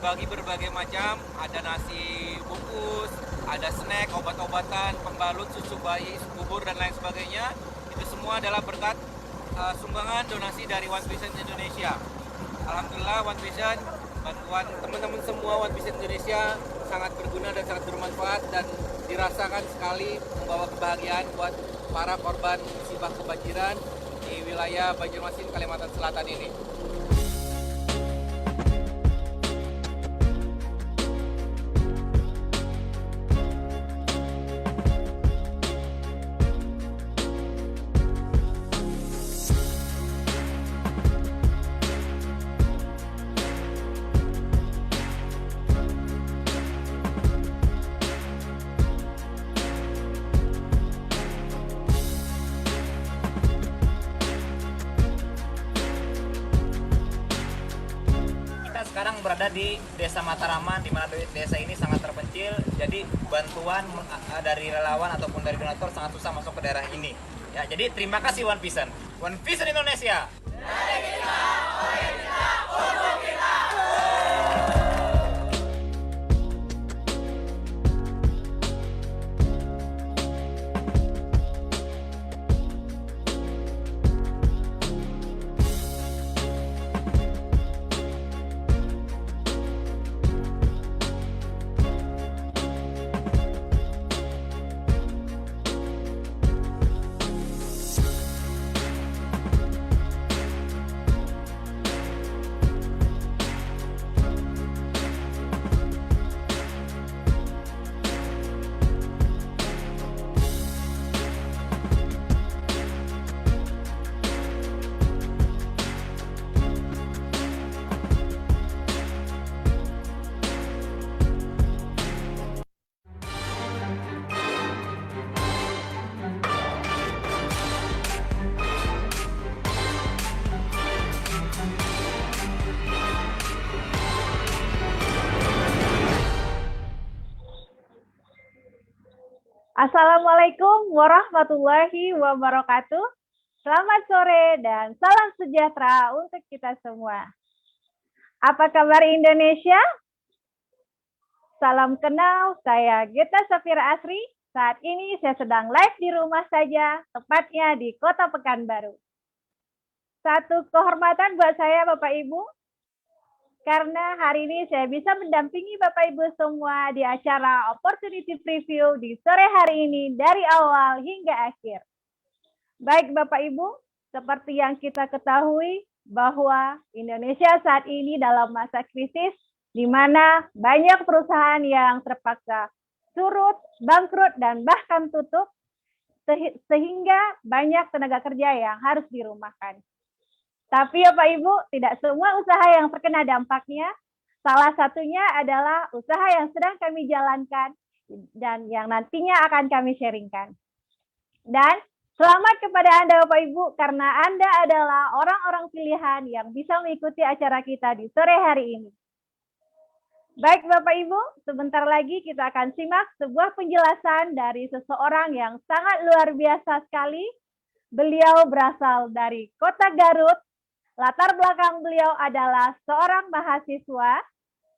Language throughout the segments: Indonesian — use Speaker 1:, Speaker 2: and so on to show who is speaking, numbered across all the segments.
Speaker 1: dibagi berbagai macam, ada nasi bungkus, ada snack, obat-obatan, pembalut, susu bayi, bubur dan lain sebagainya. Itu semua adalah berkat sumbangan donasi dari One Vision Indonesia. Alhamdulillah One Vision, bantuan teman-teman semua One Vision Indonesia sangat berguna dan sangat bermanfaat dan dirasakan sekali membawa kebahagiaan buat para korban musibah kebanjiran di wilayah Banjarmasin, Kalimantan Selatan ini.
Speaker 2: Sekarang berada di Desa Mataraman, di mana desa ini sangat terpencil, jadi bantuan dari relawan ataupun dari donatur sangat susah masuk ke daerah ini. Ya, jadi terima kasih One Vision. One Vision Indonesia. Dari kita, oleh kita, untuk kita.
Speaker 3: Assalamualaikum warahmatullahi wabarakatuh. Selamat sore dan salam sejahtera untuk kita semua. Apa kabar Indonesia? Salam kenal, saya Gita Safira Asri. Saat ini saya sedang live di rumah saja, tepatnya di Kota Pekanbaru. Satu kehormatan buat saya Bapak Ibu, karena hari ini saya bisa mendampingi Bapak Ibu semua di acara Opportunity Preview di sore hari ini dari awal hingga akhir. Baik Bapak Ibu, seperti yang kita ketahui bahwa Indonesia saat ini dalam masa krisis di mana banyak perusahaan yang terpaksa surut, bangkrut, dan bahkan tutup sehingga banyak tenaga kerja yang harus dirumahkan. Tapi Bapak Ibu, tidak semua usaha yang terkena dampaknya. Salah satunya adalah usaha yang sedang kami jalankan dan yang nantinya akan kami sharingkan. Dan selamat kepada Anda Bapak Ibu, karena Anda adalah orang-orang pilihan yang bisa mengikuti acara kita di sore hari ini. Baik Bapak Ibu, sebentar lagi kita akan simak sebuah penjelasan dari seseorang yang sangat luar biasa sekali. Beliau berasal dari Kota Garut. Latar belakang beliau adalah seorang mahasiswa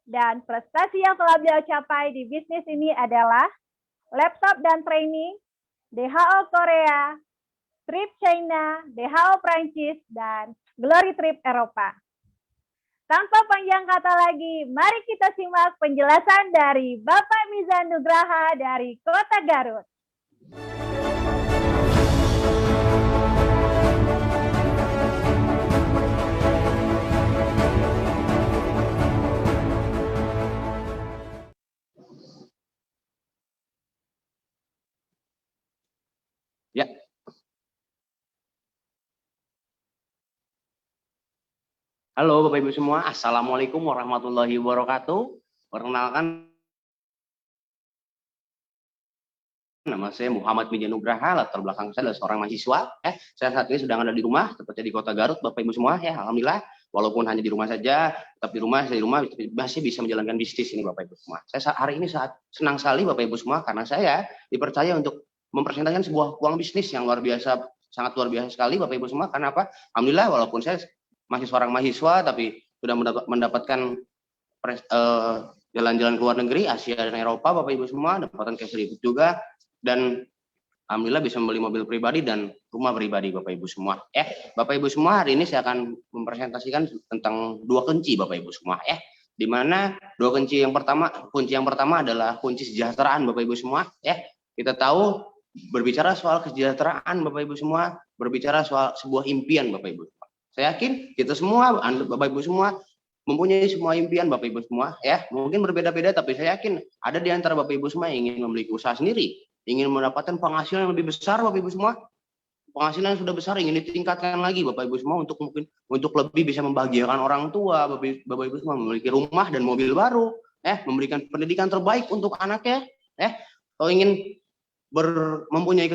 Speaker 3: dan prestasi yang telah beliau capai di bisnis ini adalah laptop dan training, DHO Korea, Trip China, DHO Prancis, dan Glory Trip Eropa. Tanpa panjang kata lagi, mari kita simak penjelasan dari Bapak Mizan Nugraha dari Kota Garut.
Speaker 4: Ya. Halo Bapak Ibu semua, Assalamualaikum warahmatullahi wabarakatuh. Perkenalkan, nama saya Muhammad Mizan Nugraha, latar belakang saya adalah seorang mahasiswa. Saya saat ini sedang ada di rumah, tepatnya di Kota Garut, Bapak Ibu semua. Ya, alhamdulillah, walaupun hanya di rumah saja, tetap di rumah, saya di rumah masih bisa menjalankan bisnis ini Bapak Ibu semua. Saya hari ini senang sekali Bapak Ibu semua karena saya dipercaya untuk mempresentasikan sebuah peluang bisnis yang luar biasa, sangat luar biasa sekali Bapak Ibu semua. Karena apa? Alhamdulillah, walaupun saya masih seorang mahasiswa, tapi sudah mendapatkan jalan-jalan ke luar negeri, Asia dan Eropa, Bapak Ibu semua, dapatkan cash reward juga, dan alhamdulillah bisa membeli mobil pribadi dan rumah pribadi Bapak Ibu semua. Bapak Ibu semua, hari ini saya akan mempresentasikan tentang dua kunci Bapak Ibu semua. Di mana dua kunci yang pertama adalah kunci kesejahteraan Bapak Ibu semua. Kita tahu berbicara soal kesejahteraan Bapak Ibu semua, berbicara soal sebuah impian Bapak Ibu. Saya yakin kita semua, Bapak Ibu semua, mempunyai semua impian Bapak Ibu semua, mungkin berbeda-beda, tapi saya yakin ada di antara Bapak Ibu semua yang ingin memiliki usaha sendiri, ingin mendapatkan penghasilan yang lebih besar Bapak Ibu semua, penghasilan yang sudah besar ingin ditingkatkan lagi Bapak Ibu semua untuk lebih bisa membahagiakan orang tua, Bapak Ibu semua memiliki rumah dan mobil baru, memberikan pendidikan terbaik untuk anaknya, kalau ingin mempunyai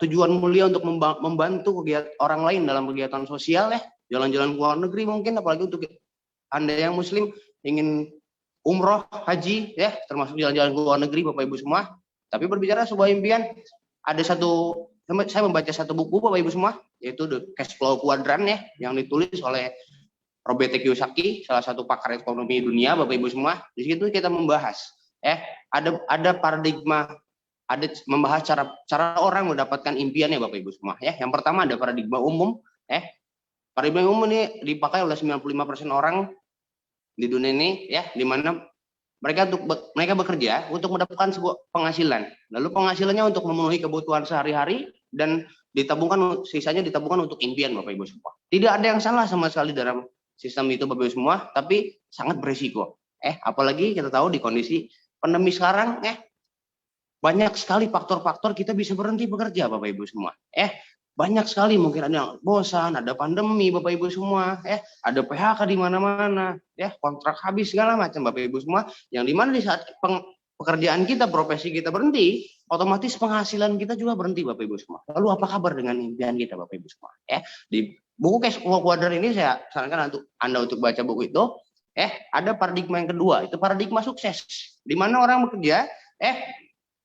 Speaker 4: tujuan mulia untuk membantu orang lain dalam kegiatan sosial, jalan-jalan ke luar negeri mungkin, apalagi untuk Anda yang muslim ingin umroh, haji, termasuk jalan-jalan ke luar negeri Bapak Ibu semua. Tapi berbicara sebuah impian, saya membaca satu buku Bapak Ibu semua, yaitu The Cash Flow Quadrant, yang ditulis oleh Robert Kiyosaki, salah satu pakar ekonomi dunia Bapak Ibu semua. Di situ kita membahas, ada paradigma, membahas cara orang mendapatkan impiannya Bapak Ibu semua. Yang pertama ada paradigma umum, paradigma umum ini dipakai oleh 95% orang di dunia ini, di mana mereka bekerja untuk mendapatkan sebuah penghasilan. Lalu penghasilannya untuk memenuhi kebutuhan sehari-hari dan sisanya ditabungkan untuk impian Bapak Ibu semua. Tidak ada yang salah sama sekali dalam sistem itu Bapak Ibu semua, tapi sangat berisiko. Apalagi kita tahu di kondisi pandemi sekarang, banyak sekali faktor-faktor kita bisa berhenti bekerja Bapak Ibu semua. Banyak sekali, mungkin ada yang bosan, ada pandemi Bapak Ibu semua, ada PHK di mana-mana, kontrak habis segala macam Bapak Ibu semua, yang dimana di saat pekerjaan kita, profesi kita berhenti, otomatis penghasilan kita juga berhenti Bapak Ibu semua. Lalu apa kabar dengan impian kita Bapak Ibu semua? Di buku Cash Flow Quadrant ini saya sarankan Anda untuk baca buku itu. Ada paradigma yang kedua, itu paradigma sukses, di mana orang bekerja,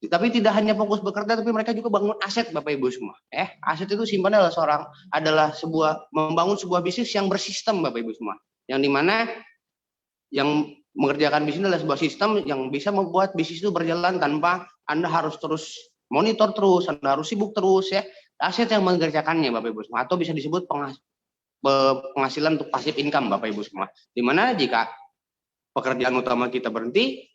Speaker 4: tapi tidak hanya fokus bekerja, tapi mereka juga bangun aset Bapak Ibu semua. Aset itu simpan adalah membangun sebuah bisnis yang bersistem Bapak Ibu semua. Yang dimana yang mengerjakan bisnis adalah sebuah sistem yang bisa membuat bisnis itu berjalan tanpa Anda harus terus monitor terus, Anda harus sibuk terus, Aset yang mengerjakannya Bapak Ibu semua, atau bisa disebut penghasilan untuk passive income Bapak Ibu semua. Dimana jika pekerjaan utama kita berhenti,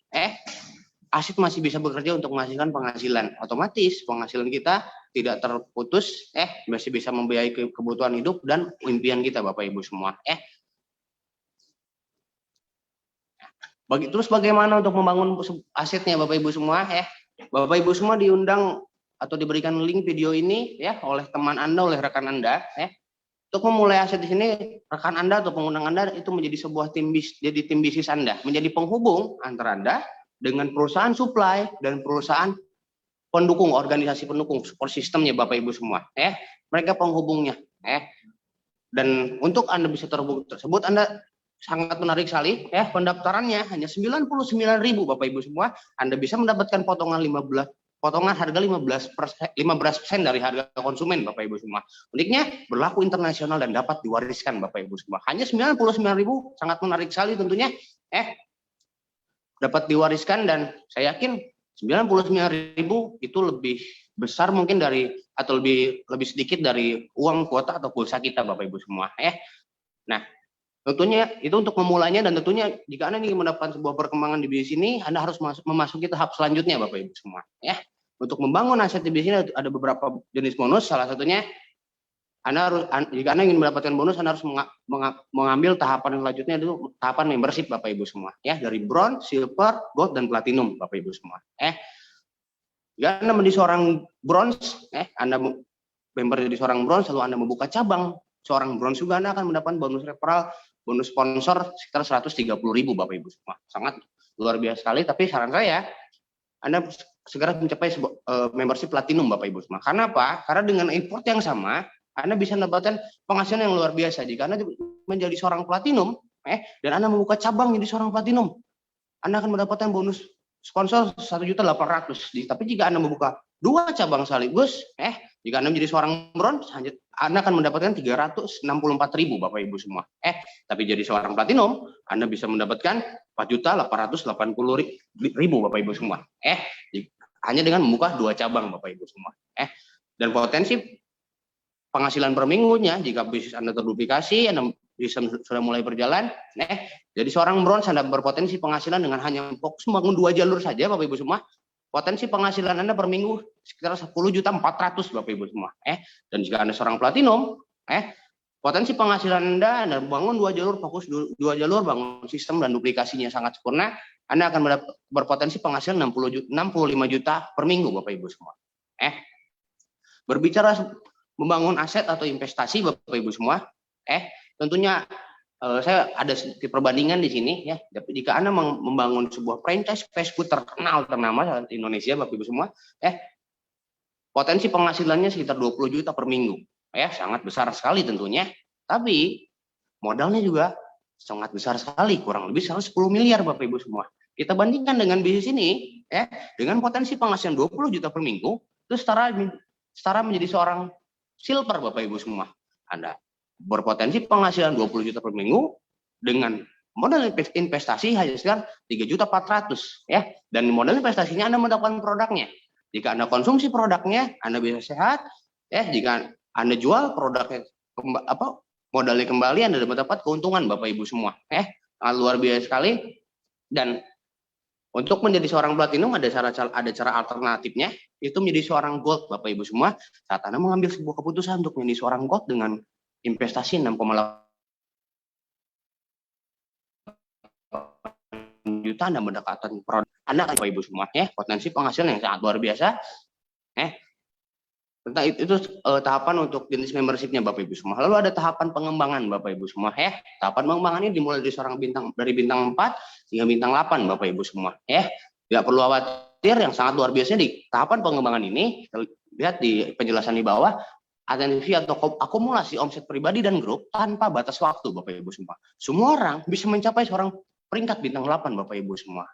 Speaker 4: aset masih bisa bekerja untuk menghasilkan penghasilan. Otomatis penghasilan kita tidak terputus, masih bisa membiayai kebutuhan hidup dan impian kita Bapak Ibu semua. Terus bagaimana untuk membangun asetnya Bapak Ibu semua? Bapak Ibu semua diundang atau diberikan link video ini oleh teman Anda, oleh rekan Anda. Untuk memulai aset di sini, rekan Anda atau pengundang Anda itu menjadi sebuah tim bisnis Anda, menjadi penghubung antara Anda dengan perusahaan supply dan perusahaan pendukung, organisasi pendukung, support systemnya Bapak Ibu semua. Mereka penghubungnya. Dan untuk Anda bisa terhubung tersebut, Anda sangat menarik sekali. Pendaftarannya hanya 99.000 Bapak Ibu semua. Anda bisa mendapatkan potongan harga 15% dari harga konsumen Bapak Ibu semua. Uniknya berlaku internasional dan dapat diwariskan Bapak Ibu semua. Hanya 99.000, sangat menarik sekali tentunya. Dapat diwariskan, dan saya yakin 99.000 itu lebih besar mungkin atau lebih sedikit dari uang kuota atau pulsa kita Bapak Ibu semua. Nah, tentunya itu untuk memulainya, dan tentunya jika Anda ingin mendapatkan sebuah perkembangan di bisnis ini, Anda harus memasuki tahap selanjutnya Bapak Ibu semua. Untuk membangun aset di bisnis ini ada beberapa jenis bonus, salah satunya jika Anda ingin mendapatkan bonus, Anda harus mengambil tahapan yang selanjutnya, itu tahapan membership Bapak Ibu semua, dari bronze, silver, gold, dan platinum Bapak Ibu semua. Jika Anda menjadi seorang bronze, Anda member jadi seorang bronze, lalu Anda membuka cabang seorang bronze juga, Anda akan mendapatkan bonus referral, bonus sponsor sekitar 130.000 Bapak Ibu semua. Sangat luar biasa sekali, tapi saran saya, Anda segera mencapai membership platinum Bapak Ibu semua. Karena apa? Karena dengan effort yang sama, Anda bisa mendapatkan penghasilan yang luar biasa. Jika Anda menjadi seorang platinum, dan Anda membuka cabang jadi seorang platinum, Anda akan mendapatkan bonus sponsor 1.800.000. Tapi jika Anda membuka 2 cabang sekaligus, Jika Anda menjadi seorang bronze, Anda akan mendapatkan 364.000 Bapak Ibu semua. Tapi jadi seorang platinum, Anda bisa mendapatkan 4.880.000 Bapak Ibu semua. Hanya dengan membuka 2 cabang Bapak Ibu semua. Dan potensi penghasilan per minggunya, jika bisnis Anda terduplikasi, Anda bisa sudah mulai berjalan, jadi seorang bronze Anda berpotensi penghasilan dengan hanya fokus membangun 2 jalur saja Bapak Ibu semua. Potensi penghasilan Anda per minggu sekitar 10.400.000 Bapak Ibu semua. Dan jika Anda seorang platinum, potensi penghasilan Anda bangun 2 jalur, fokus 2 jalur, bangun sistem dan duplikasinya sangat sempurna, Anda akan berpotensi penghasilan 65 juta per minggu Bapak Ibu semua. Berbicara membangun aset atau investasi Bapak Ibu semua, tentunya saya ada sedikit perbandingan di sini ya. Jika Anda membangun sebuah franchise fast food ternama di Indonesia Bapak Ibu semua, potensi penghasilannya sekitar 20 juta per minggu. Sangat besar sekali tentunya. Tapi modalnya juga sangat besar sekali, kurang lebih 110 miliar Bapak Ibu semua. Kita bandingkan dengan bisnis ini dengan potensi penghasilan 20 juta per minggu, itu setara menjadi seorang silver Bapak Ibu semua. Anda berpotensi penghasilan 20 juta per minggu dengan modal investasi hanya sekitar 3.400.000 ya. Dan modal investasinya Anda mendapatkan produknya. Jika Anda konsumsi produknya, Anda bisa sehat. Jika Anda jual produknya modalnya kembali, Anda mendapat keuntungan Bapak Ibu semua. Sangat luar biasa sekali. Dan untuk menjadi seorang platinum ada cara alternatifnya, itu menjadi seorang gold Bapak Ibu semua. Saat Anda mengambil sebuah keputusan untuk menjadi seorang gold dengan investasi 6,8 juta, Anda mendapatkan produk Anda Bapak Ibu semua potensi penghasilan yang sangat luar biasa. Tentang itu tahapan untuk jenis membershipnya Bapak Ibu semua. Lalu ada tahapan pengembangan Bapak Ibu semua tahapan pengembangannya dimulai dari seorang dari bintang 4 hingga bintang 8 Bapak Ibu semua tidak perlu khawatir. Yang sangat luar biasa di tahapan pengembangan ini, lihat di penjelasan di bawah, atensi atau akumulasi omset pribadi dan grup tanpa batas waktu Bapak Ibu semua. Semua orang bisa mencapai seorang peringkat bintang 8 Bapak Ibu semua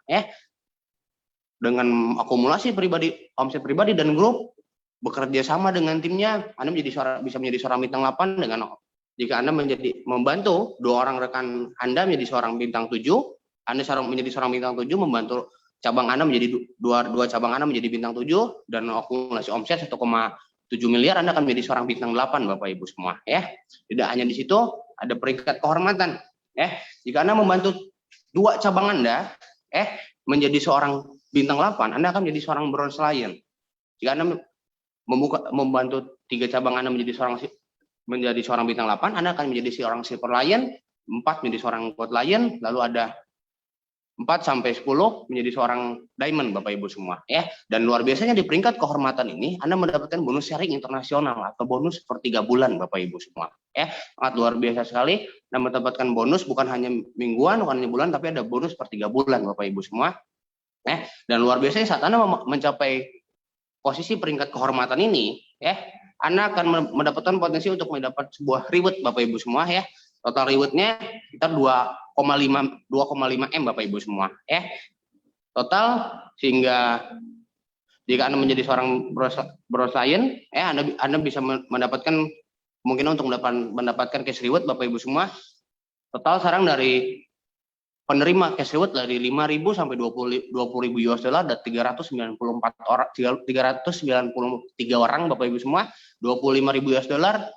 Speaker 4: dengan akumulasi omset pribadi dan grup, bekerja sama dengan timnya, Anda bisa menjadi seorang bintang 8 dengan jika Anda membantu 2 orang rekan Anda menjadi seorang bintang 7, Anda menjadi seorang bintang 7 membantu cabang Anda menjadi 2 cabang Anda menjadi bintang 7 dan akumulasi omset 1,7 miliar, Anda akan menjadi seorang bintang 8 Bapak Ibu semua Tidak hanya di situ, ada peringkat kehormatan jika Anda membantu 2 cabang Anda menjadi seorang bintang 8, Anda akan menjadi seorang bronze lion. Jika Anda membantu 3 cabang Anda menjadi seorang bintang 8, Anda akan menjadi seorang silver lion, 4 menjadi seorang gold lion, lalu ada 4 sampai 10 menjadi seorang diamond Bapak Ibu semua Dan luar biasanya di peringkat kehormatan ini Anda mendapatkan bonus sharing internasional atau bonus per 3 bulan Bapak Ibu semua sangat luar biasa sekali. Anda mendapatkan bonus bukan hanya mingguan, bukan hanya bulan, tapi ada bonus per 3 bulan Bapak Ibu semua dan luar biasanya saat Anda mencapai posisi peringkat kehormatan ini Anda akan mendapatkan potensi untuk mendapat sebuah reward Bapak Ibu semua Total rewardnya sekitar 2,5 M Bapak Ibu semua total, sehingga jika Anda menjadi seorang bronze lion Anda bisa mendapatkan kemungkinan untuk mendapatkan cash reward Bapak Ibu semua. Total sekarang dari penerima cash reward dari 5.000 sampai 20.000 US dollar ada 393 orang Bapak Ibu semua. 25.000 US dollar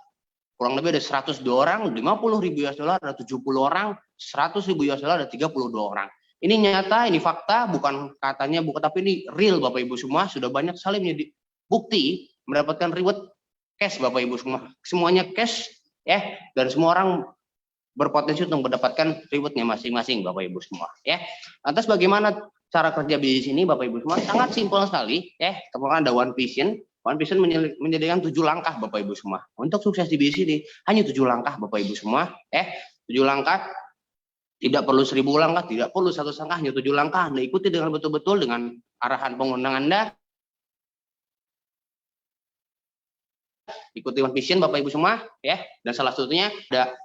Speaker 4: kurang lebih ada 102 orang, 50.000 US dollar ada 70 orang, 100.000 US dollar ada 32 orang. Ini nyata, ini fakta, bukan katanya, tapi ini real Bapak Ibu semua. Sudah banyak sekali menjadi bukti mendapatkan reward cash Bapak Ibu semua. Semuanya cash dan semua orang berpotensi untuk mendapatkan rewardnya masing-masing Bapak Ibu semua Lantas bagaimana cara kerja bisnis ini Bapak Ibu semua? Sangat simpel sekali teman-teman. Ada One Vision menyediakan 7 langkah Bapak Ibu semua. Untuk sukses di bisnis ini hanya 7 langkah Bapak Ibu semua 7 langkah, tidak perlu 1000 langkah, tidak perlu 1 langkah, hanya 7 langkah. Anda ikuti dengan betul-betul dengan arahan pengundang Anda. Ikuti One Vision Bapak Ibu semua dan salah satunya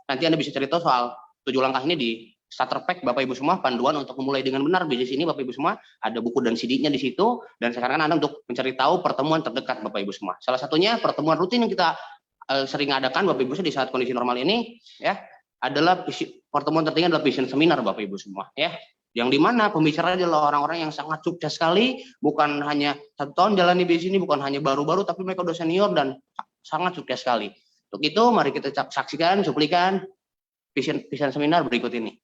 Speaker 4: nanti Anda bisa cerita soal 7 langkah ini di starter pack Bapak Ibu semua, panduan untuk memulai dengan benar bisnis ini Bapak Ibu semua, ada buku dan CD-nya di situ, dan sekarang Anda untuk mencari tahu pertemuan terdekat Bapak Ibu semua. Salah satunya pertemuan rutin yang kita sering adakan Bapak Ibu di saat kondisi normal ini ya, adalah pertemuan tertinggi adalah vision seminar Bapak Ibu semua ya, yang dimana pembicara adalah orang-orang yang sangat sukses sekali, bukan hanya 1 tahun jalani bisnis ini, bukan hanya baru-baru, tapi mereka udah senior dan sangat sukses sekali. Untuk itu mari kita saksikan cuplikan vision seminar berikut ini.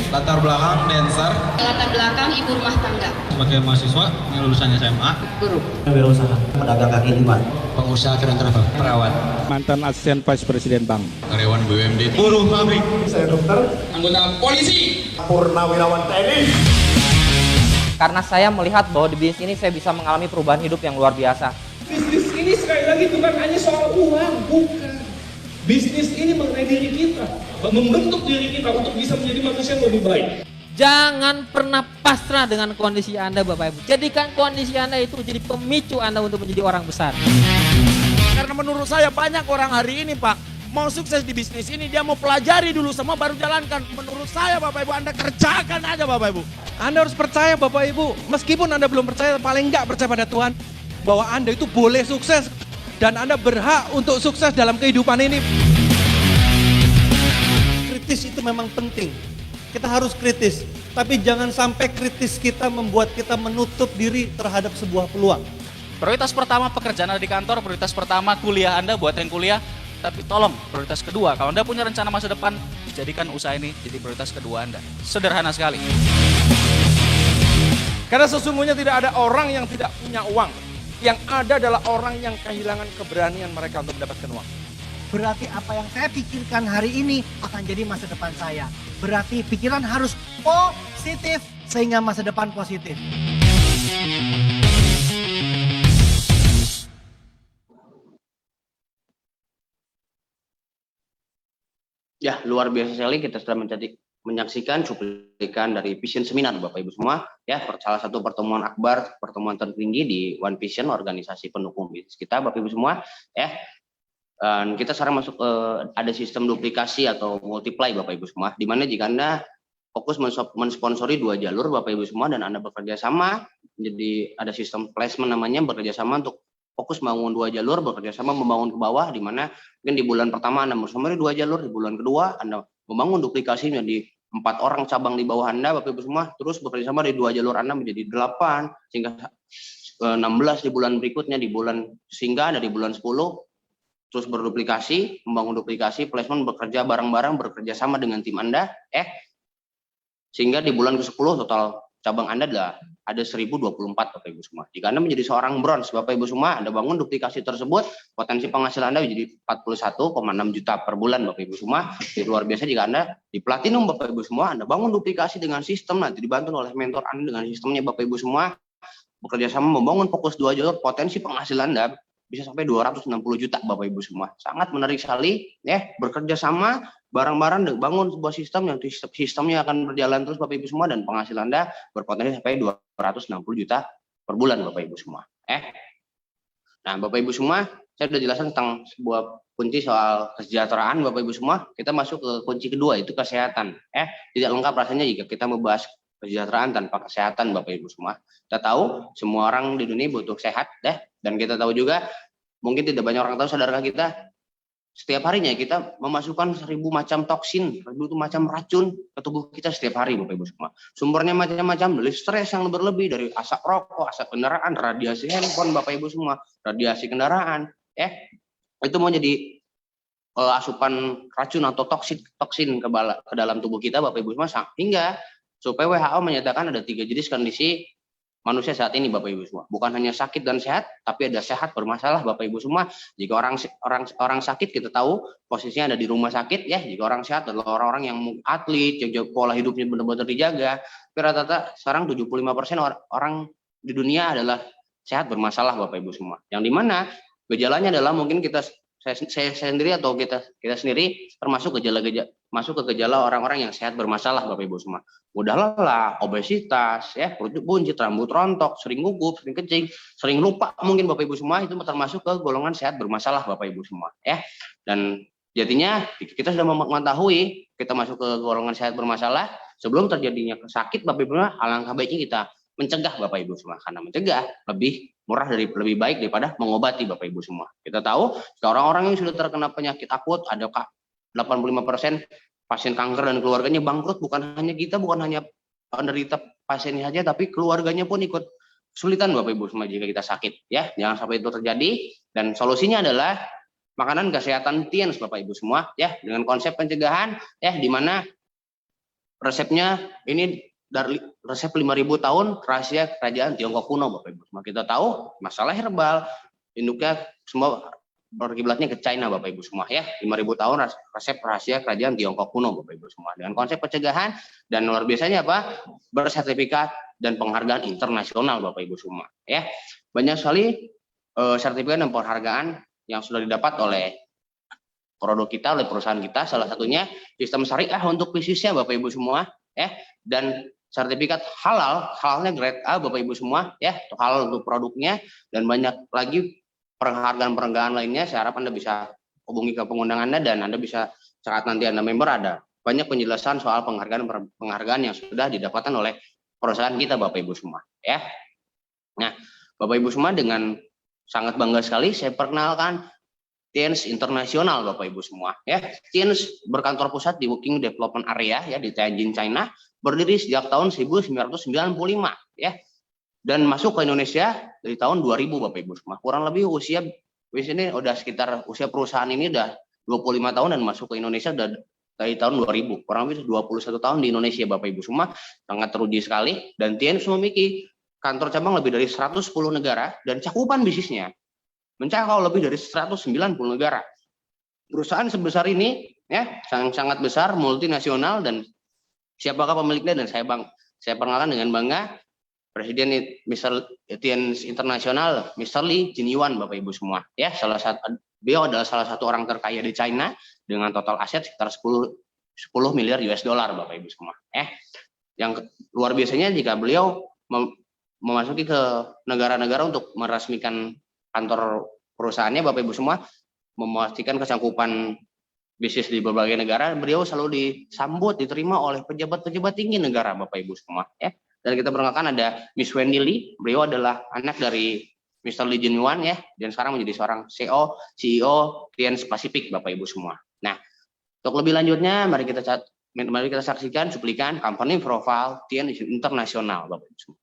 Speaker 5: Latar belakang dancer,
Speaker 6: Latar belakang ibu rumah tangga.
Speaker 5: sebagai mahasiswa yang lulusan SMA,
Speaker 6: Guru.
Speaker 7: Wirausaha, pedagang kaki lima,
Speaker 5: pengusaha keren travel,
Speaker 7: perawat,
Speaker 8: mantan asisten vice presiden bank,
Speaker 5: karyawan BUMD, buruh pabrik,
Speaker 7: saya dokter,
Speaker 5: anggota polisi,
Speaker 7: purnawirawan TNI.
Speaker 9: Karena saya melihat bahwa di bisnis ini saya bisa mengalami perubahan hidup yang luar biasa.
Speaker 10: Bisnis ini sekali lagi bukan hanya soal uang, bukan. Bisnis ini mengenai diri kita, membentuk diri kita untuk bisa menjadi manusia yang lebih baik.
Speaker 11: Jangan pernah pasrah dengan kondisi Anda Bapak Ibu. Jadikan kondisi Anda itu jadi pemicu Anda untuk menjadi orang besar.
Speaker 8: karena menurut saya banyak orang hari ini Pak mau sukses di bisnis ini, dia mau pelajari dulu semua baru jalankan. Menurut saya Bapak Ibu, Anda kerjakan aja Bapak Ibu.
Speaker 10: Anda harus percaya Bapak Ibu, meskipun Anda belum percaya, paling enggak percaya pada Tuhan, bahwa Anda itu boleh sukses dan Anda berhak untuk sukses dalam kehidupan ini. Kritis itu memang penting. Kita harus kritis, tapi jangan sampai kritis kita membuat kita menutup diri terhadap sebuah peluang.
Speaker 12: Prioritas pertama pekerjaan Anda di kantor, prioritas pertama kuliah Anda buat yang kuliah, tapi tolong prioritas kedua, kalau Anda punya rencana masa depan, jadikan usaha ini jadi prioritas kedua Anda. Sederhana sekali.
Speaker 10: Karena sesungguhnya tidak ada orang yang tidak punya uang. Yang ada adalah orang yang kehilangan keberanian mereka untuk mendapatkan uang.
Speaker 7: Berarti apa yang saya pikirkan hari ini akan jadi masa depan saya. Berarti pikiran harus positif sehingga masa depan positif.
Speaker 4: Ya, luar biasa sekali kita sudah menyaksikan cuplikan dari Vision Seminar Bapak Ibu semua ya, salah satu pertemuan akbar, pertemuan tertinggi di One Vision, organisasi pendukung bisnis kita Bapak Ibu semua ya. Dan kita sekarang masuk ada sistem duplikasi atau multiply Bapak Ibu semua, di mana jika Anda fokus mensponsori 2 jalur Bapak Ibu semua dan Anda bekerja sama, jadi ada sistem placement namanya, bekerja sama untuk fokus membangun 2 jalur, bekerja sama membangun ke bawah, di mana mungkin di bulan pertama Anda mensponsori 2 jalur, di bulan kedua Anda membangun duplikasi menjadi 4 orang cabang di bawah Anda Bapak Ibu semua, terus bekerja sama di 2 jalur Anda menjadi 8 sehingga 16 di bulan berikutnya, di bulan sehingga ada di bulan 10 terus berduplikasi, membangun duplikasi, placement, bekerja bareng-bareng, bekerja sama dengan tim Anda sehingga di bulan ke-10 total cabang Anda ada 1024 Bapak Ibu semua. Jika Anda menjadi seorang bronze Bapak Ibu semua, Anda bangun duplikasi tersebut, potensi penghasilan Anda menjadi 41,6 juta per bulan Bapak Ibu semua. Jadi luar biasa jika Anda di platinum Bapak Ibu semua, Anda bangun duplikasi dengan sistem, nanti dibantu oleh mentor Anda dengan sistemnya Bapak Ibu semua, bekerja sama membangun fokus 2 jalur, potensi penghasilan Anda bisa sampai 260 juta Bapak Ibu semua. Sangat menarik sekali ya, bekerja sama bareng-bareng bangun sebuah sistem yang sistemnya akan berjalan terus Bapak Ibu semua, dan penghasilan Anda berpotensi sampai 260 juta per bulan Bapak Ibu semua. Nah, Bapak Ibu semua, saya sudah jelaskan tentang sebuah kunci soal kesejahteraan Bapak Ibu semua. Kita masuk ke kunci kedua, itu kesehatan. Tidak lengkap rasanya jika kita membahas kesejahteraan tanpa kesehatan Bapak Ibu semua. Kita tahu semua orang di dunia butuh sehat dan kita tahu juga mungkin tidak banyak orang tahu, saudara kita, setiap harinya kita memasukkan 1000 macam toksin, 1000 macam racun ke tubuh kita setiap hari Bapak Ibu semua. Sumbernya macam-macam, dari stres yang berlebih, dari asap rokok, asap kendaraan, radiasi handphone Bapak Ibu semua, radiasi kendaraan, itu mau jadi asupan racun atau toksin ke dalam tubuh kita Bapak Ibu semua, hingga supaya WHO menyatakan ada 3 jenis kondisi manusia saat ini Bapak Ibu semua. Bukan hanya sakit dan sehat, tapi ada sehat bermasalah Bapak Ibu semua. Jika orang sakit kita tahu posisinya ada di rumah sakit ya. Jika orang sehat adalah orang-orang yang atlet, yang pola hidupnya benar-benar dijaga. Tapi rata-rata sekarang 75% orang di dunia adalah sehat bermasalah Bapak Ibu semua. Yang dimana gejalanya adalah mungkin saya sendiri atau kita sendiri termasuk masuk ke gejala orang-orang yang sehat bermasalah Bapak Ibu semua. Mudah lelah, obesitas, ya, perut buncit, rambut rontok, sering gugup, sering kencing, sering lupa mungkin Bapak Ibu semua itu termasuk ke golongan sehat bermasalah Bapak Ibu semua, ya. Dan jadinya kita sudah mengetahui kita masuk ke golongan sehat bermasalah sebelum terjadinya sakit Bapak Ibu, alangkah baiknya kita mencegah Bapak Ibu semua, karena mencegah lebih murah lebih baik daripada mengobati Bapak Ibu semua. Kita tahu orang-orang yang sudah terkena penyakit akut ada 85% pasien kanker dan keluarganya bangkrut, bukan hanya kita, bukan hanya penderita pasiennya saja, tapi keluarganya pun ikut kesulitan Bapak Ibu semua jika kita sakit, ya. Jangan sampai itu terjadi, dan solusinya adalah makanan kesehatan TIENS Bapak Ibu semua, ya, dengan konsep pencegahan, ya, di mana resepnya ini dari resep 5.000 tahun rahasia kerajaan Tiongkok kuno Bapak Ibu semua. Kita tahu masalah herbal induknya semua berkiblatnya ke China Bapak Ibu semua, ya. 5.000 tahun resep rahasia kerajaan Tiongkok kuno Bapak Ibu semua, dengan konsep pencegahan dan luar biasanya apa, bersertifikat dan penghargaan internasional Bapak Ibu semua, ya. Banyak sekali sertifikat dan penghargaan yang sudah didapat oleh produk kita, oleh perusahaan kita, salah satunya sistem syariah untuk bisnisnya Bapak Ibu semua, ya, dan sertifikat halalnya grade A Bapak Ibu semua, ya, halal untuk produknya, dan banyak lagi penghargaan lainnya. Saya harap Anda bisa hubungi ke pengundang Anda, dan Anda bisa saat nanti Anda member ada banyak penjelasan soal penghargaan yang sudah didapatkan oleh perusahaan kita Bapak Ibu semua, ya. Nah, Bapak Ibu semua, dengan sangat bangga sekali saya perkenalkan TIENS Internasional Bapak Ibu semua, ya. TIENS berkantor pusat di Working Development Area, ya, di Tianjin, China, berdiri sejak tahun 1995, ya, dan masuk ke Indonesia dari tahun 2000 Bapak Ibu semua. Kurang lebih usia ini udah sekitar usia perusahaan ini udah 25 tahun dan masuk ke Indonesia udah dari tahun 2000. Kurang lebih 21 tahun di Indonesia Bapak Ibu semua. Sangat teruji sekali, dan TIENS memiliki kantor cabang lebih dari 110 negara dan cakupan bisnisnya mencakup lebih dari 190 negara. Perusahaan sebesar ini, ya, sangat besar, multinasional, dan siapakah pemiliknya? Dan saya perkenalkan dengan bangga Presiden TIENS Internasional, Mr. Li Jinyuan Bapak Ibu semua, ya. Beliau adalah salah satu orang terkaya di China dengan total aset sekitar 10 miliar US dollar Bapak Ibu semua, yang luar biasanya jika beliau memasuki ke negara-negara untuk meresmikan kantor perusahaannya Bapak Ibu semua, memastikan kesangkupan bisnis di berbagai negara, beliau selalu disambut, diterima oleh pejabat-pejabat tinggi negara Bapak Ibu semua, ya. Dan kita perkenalkan ada Miss Wendy Lee, beliau adalah anak dari Mr. Lee Jinyuan, ya, dan sekarang menjadi seorang CEO TIENS Pacific Bapak Ibu semua. Nah, untuk lebih lanjutnya mari kita saksikan cuplikan company profile TIENS Internasional Bapak Ibu semua.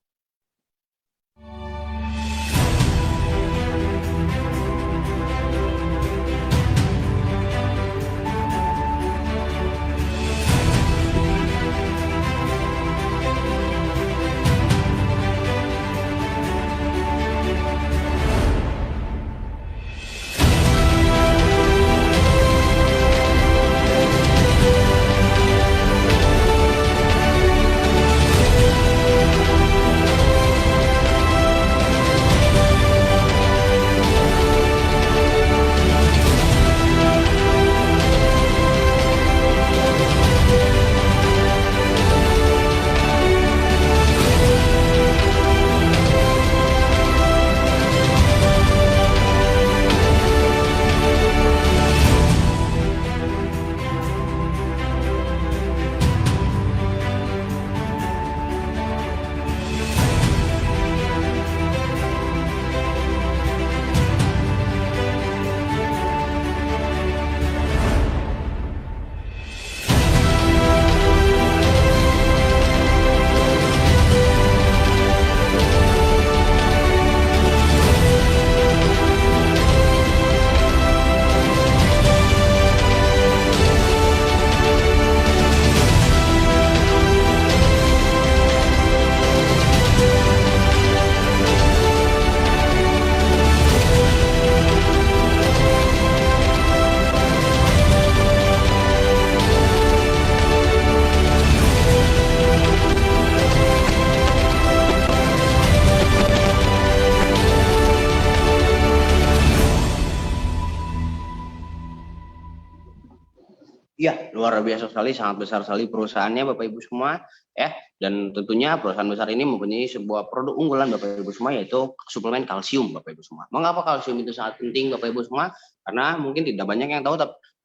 Speaker 4: luar biasa sekali, sangat besar sekali perusahaannya Bapak Ibu semua ya. Dan tentunya perusahaan besar ini mempunyai sebuah produk unggulan Bapak Ibu semua, yaitu suplemen kalsium Bapak Ibu semua. Mengapa kalsium itu sangat penting Bapak Ibu semua? Karena mungkin tidak banyak yang tahu,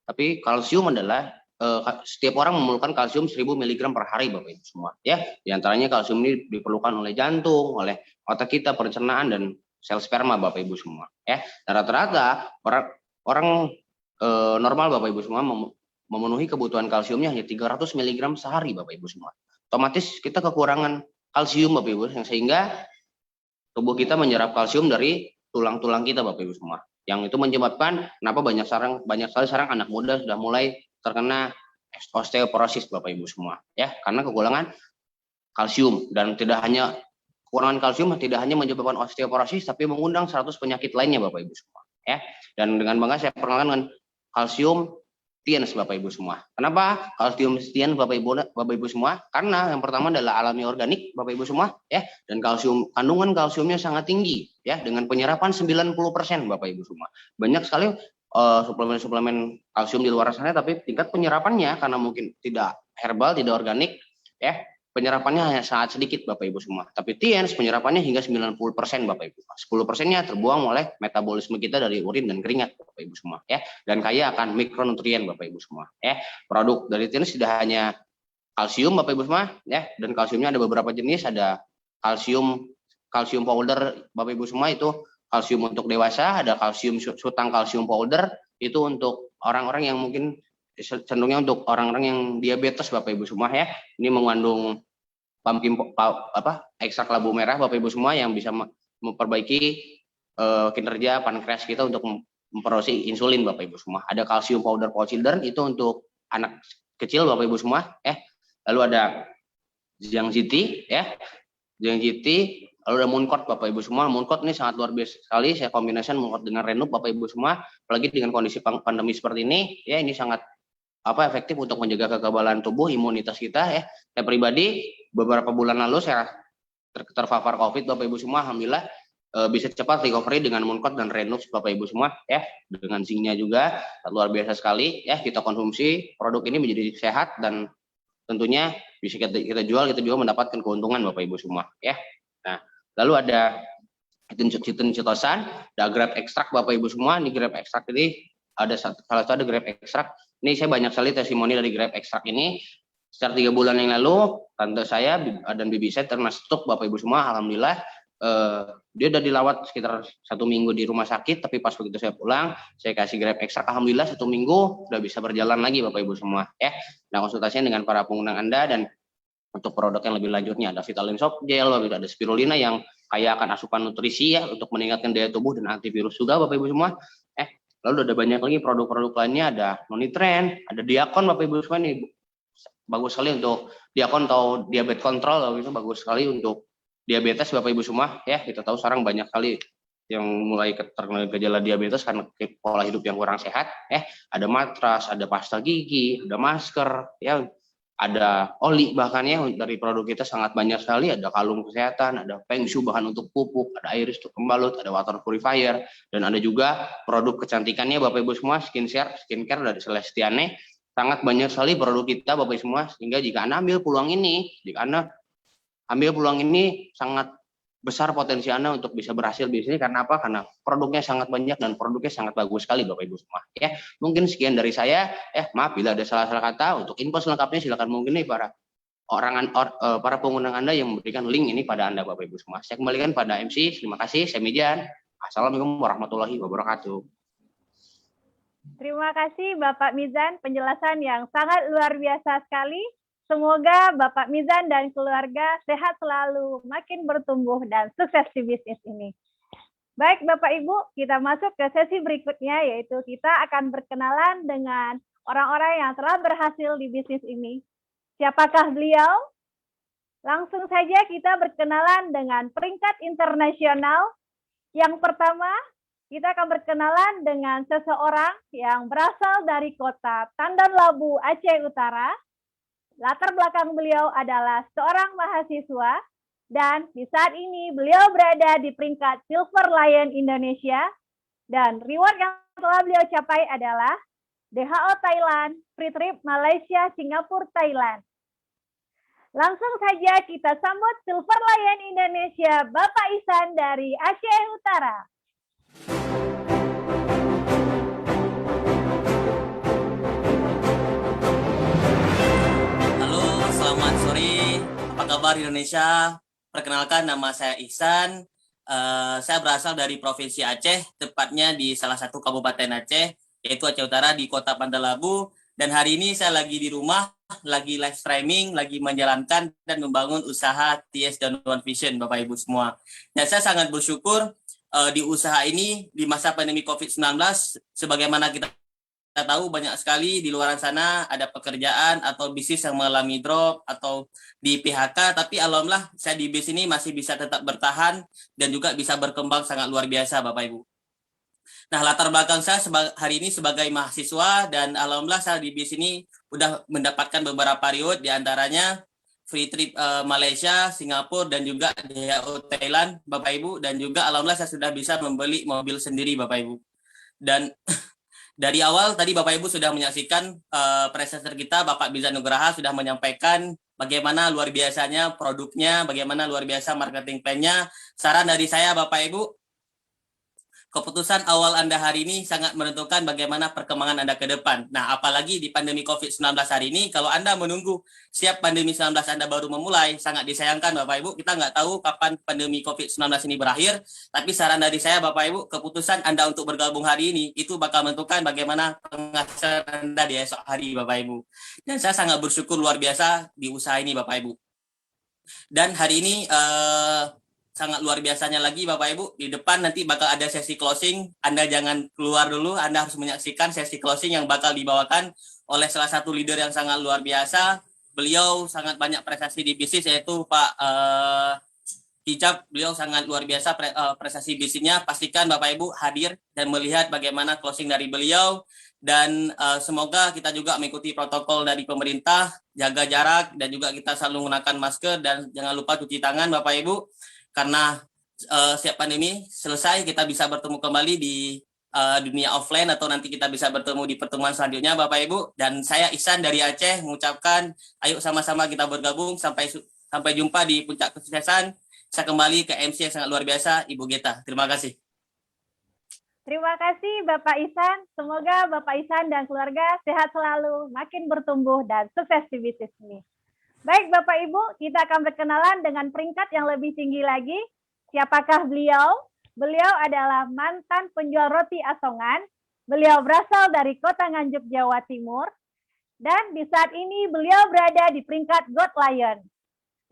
Speaker 4: tapi kalsium adalah setiap orang memerlukan kalsium 1000 mg per hari Bapak Ibu semua ya. Di antaranya kalsium ini diperlukan oleh jantung, oleh otak kita, pencernaan, dan sel sperma Bapak Ibu semua ya. Dan rata-rata orang normal Bapak Ibu semua memenuhi kebutuhan kalsiumnya hanya 300 mg sehari Bapak Ibu semua. Otomatis kita kekurangan kalsium Bapak Ibu, sehingga tubuh kita menyerap kalsium dari tulang-tulang kita Bapak Ibu semua. Yang itu menyebabkan kenapa banyak sekali sekarang anak muda sudah mulai terkena osteoporosis Bapak Ibu semua ya, karena kekurangan kalsium. Dan kekurangan kalsium tidak hanya menyebabkan osteoporosis, tapi mengundang 100 penyakit lainnya Bapak Ibu semua ya. Dan dengan bangga saya perkenalkan dengan kalsium Tiens Bapak Ibu semua. Kenapa kalsium Tiens Bapak Ibu semua? Karena yang pertama adalah alami organik Bapak Ibu semua ya, dan kandungan kalsiumnya sangat tinggi ya, dengan penyerapan 90% Bapak Ibu semua. Banyak sekali suplemen kalsium di luar sana, tapi tingkat penyerapannya karena mungkin tidak herbal, tidak organik ya, penyerapannya hanya sangat sedikit Bapak Ibu semua. Tapi Tiens penyerapannya hingga 90% Bapak Ibu. 10%-nya terbuang oleh metabolisme kita dari urin dan keringat Bapak Ibu semua ya, dan kaya akan mikronutrien Bapak Ibu semua ya. Produk dari Tiens tidak hanya kalsium Bapak Ibu semua ya, dan kalsiumnya ada beberapa jenis, ada kalsium powder Bapak Ibu semua, itu kalsium untuk dewasa, ada kalsium sutang kalsium powder, itu untuk orang-orang yang mungkin cenderungnya untuk orang-orang yang diabetes Bapak Ibu semua ya. Ini mengandung ekstrak labu merah Bapak Ibu semua, yang bisa memperbaiki kinerja pankreas kita untuk memproduksi insulin Bapak Ibu semua. Ada kalsium powder for children, itu untuk anak kecil Bapak Ibu semua ya. Lalu ada Jiangxi ya, Jiangxi. Lalu ada Mooncort Bapak Ibu semua. Mooncort ini sangat luar biasa sekali, saya kombinasikan Mooncort dengan Renup Bapak Ibu semua, apalagi dengan kondisi pandemi seperti ini ya. Ini sangat efektif untuk menjaga kekebalan tubuh, imunitas kita ya. Saya pribadi beberapa bulan lalu saya terpapar COVID Bapak Ibu semua, alhamdulillah bisa cepat recovery dengan Mooncort dan Renup Bapak Ibu semua ya. Dengan zinc-nya juga luar biasa sekali ya. Kita konsumsi produk ini menjadi sehat, dan tentunya bisa kita jual, kita juga mendapatkan keuntungan Bapak Ibu semua ya. Nah, lalu ada citosan, ada grape ekstrak Bapak Ibu semua. Ini grape ekstrak ini ada salah satu grape ekstrak. Ini saya banyak sekali testimoni dari grape ekstrak ini. Sekitar 3 bulan yang lalu, tante saya dan bibi saya terkena stroke Bapak Ibu semua. Alhamdulillah dia udah dilawat sekitar 1 minggu di rumah sakit, tapi pas begitu saya pulang, saya kasih grape ekstrak. Alhamdulillah 1 minggu udah bisa berjalan lagi Bapak Ibu semua ya. Nah, konsultasinya dengan para pengguna Anda, dan untuk produk yang lebih lanjutnya ada Vitamin Soft Gel, ada spirulina yang kaya akan asupan nutrisi ya, untuk meningkatkan daya tubuh dan antivirus juga Bapak Ibu semua. Lalu ada banyak lagi produk-produk lainnya, ada Nonitren, ada Diakon Bapak Ibu semua. Ini bagus sekali untuk Diakon atau diabetes control, itu bagus sekali untuk diabetes Bapak Ibu semua ya. Kita tahu sekarang banyak sekali yang mulai terkena gejala diabetes karena pola hidup yang kurang sehat ya. Ada matras, ada pasta gigi, ada masker ya, ada oli, bahkan ya dari produk kita sangat banyak sekali. Ada kalung kesehatan, ada Feng Shui bahan untuk pupuk, ada iris untuk pembalut, ada water purifier, dan ada juga produk kecantikannya Bapak Ibu semua, skincare dari Celestiane. Sangat banyak sekali produk kita Bapak Ibu semua, sehingga jika Anda ambil peluang ini, sangat besar potensi Anda untuk bisa berhasil di sini. Karena apa? Karena produknya sangat banyak dan produknya sangat bagus sekali Bapak Ibu semua ya. Mungkin sekian dari saya ya, maaf bila ada salah-salah kata. Untuk info selengkapnya silakan mungkin nih para pengguna Anda yang memberikan link ini pada Anda Bapak Ibu semua. Saya kembalikan pada MC. Terima kasih, saya Mijan. Assalamualaikum warahmatullahi wabarakatuh.
Speaker 3: Terima kasih Bapak Mizan, penjelasan yang sangat luar biasa sekali. Semoga Bapak Mizan dan keluarga sehat selalu, makin bertumbuh dan sukses di bisnis ini. Baik Bapak Ibu, kita masuk ke sesi berikutnya, yaitu kita akan berkenalan dengan orang-orang yang telah berhasil di bisnis ini. Siapakah beliau? Langsung saja kita berkenalan dengan peringkat internasional. Yang pertama, kita akan berkenalan dengan seseorang yang berasal dari kota Tandan Labu, Aceh Utara. Latar belakang beliau adalah seorang mahasiswa, dan di saat ini beliau berada di peringkat Silver Lion Indonesia, dan reward yang telah beliau capai adalah DHO Thailand, Free Trip Malaysia, Singapura, Thailand. Langsung saja kita sambut Silver Lion Indonesia, Bapak Ihsan dari Aceh Utara.
Speaker 13: Halo, selamat sore. Apa kabar Indonesia? Perkenalkan, nama saya Ihsan. Saya berasal dari Provinsi Aceh, tepatnya di salah satu kabupaten Aceh, yaitu Aceh Utara di Kota Bandar Labu. Dan hari ini saya lagi di rumah, lagi live streaming, lagi menjalankan dan membangun usaha TS dan One Vision, Bapak Ibu semua. Dan saya sangat bersyukur di usaha ini di masa pandemi COVID-19, sebagaimana kita tahu banyak sekali di luar sana ada pekerjaan atau bisnis yang mengalami drop atau di PHK, tapi alhamdulillah saya di bis ini masih bisa tetap bertahan dan juga bisa berkembang sangat luar biasa, Bapak Ibu. Nah, latar belakang saya hari ini sebagai mahasiswa, dan alhamdulillah saya di bis ini udah mendapatkan beberapa reward, diantaranya Free Trip Malaysia, Singapura, dan juga DHO Thailand, Bapak Ibu, dan juga alhamdulillah saya sudah bisa membeli mobil sendiri, Bapak Ibu. Dan dari awal tadi Bapak Ibu sudah menyaksikan presenter kita, Bapak Bizan Nugraha, sudah menyampaikan bagaimana luar biasanya produknya, bagaimana luar biasa marketing plan-nya. Saran dari saya, Bapak Ibu, keputusan awal Anda hari ini sangat menentukan bagaimana perkembangan Anda ke depan. Nah, apalagi di pandemi COVID-19 hari ini, kalau Anda menunggu siap pandemi 19 Anda baru memulai, sangat disayangkan Bapak Ibu. Kita nggak tahu kapan pandemi COVID-19 ini berakhir, tapi saran dari saya Bapak Ibu, keputusan Anda untuk bergabung hari ini, itu bakal menentukan bagaimana penghasilan Anda di esok hari Bapak Ibu. Dan saya sangat bersyukur luar biasa di usaha ini Bapak Ibu. Dan hari ini, sangat luar biasanya lagi Bapak Ibu, di depan nanti bakal ada sesi closing. Anda jangan keluar dulu, Anda harus menyaksikan sesi closing yang bakal dibawakan oleh salah satu leader yang sangat luar biasa. Beliau sangat banyak prestasi di bisnis, yaitu Pak Hijab. Beliau sangat luar biasa prestasi bisnisnya. Pastikan Bapak Ibu hadir dan melihat bagaimana closing dari beliau. Dan semoga kita juga mengikuti protokol dari pemerintah, jaga jarak, dan juga kita selalu menggunakan masker, dan jangan lupa cuci tangan Bapak Ibu. Karena setiap pandemi selesai, kita bisa bertemu kembali di dunia offline, atau nanti kita bisa bertemu di pertemuan selanjutnya Bapak Ibu. Dan saya Ihsan dari Aceh mengucapkan ayo sama-sama kita bergabung sampai jumpa di puncak kesuksesan. Saya kembali ke MC yang sangat luar biasa, Ibu Geta. Terima kasih.
Speaker 3: Terima kasih Bapak Ihsan. Semoga Bapak Ihsan dan keluarga sehat selalu, makin bertumbuh dan sukses di bisnis ini. Baik Bapak Ibu, kita akan berkenalan dengan peringkat yang lebih tinggi lagi. Siapakah beliau? Beliau adalah mantan penjual roti asongan. Beliau berasal dari Kota Nganjuk, Jawa Timur. Dan di saat ini beliau berada di peringkat Gold Lion.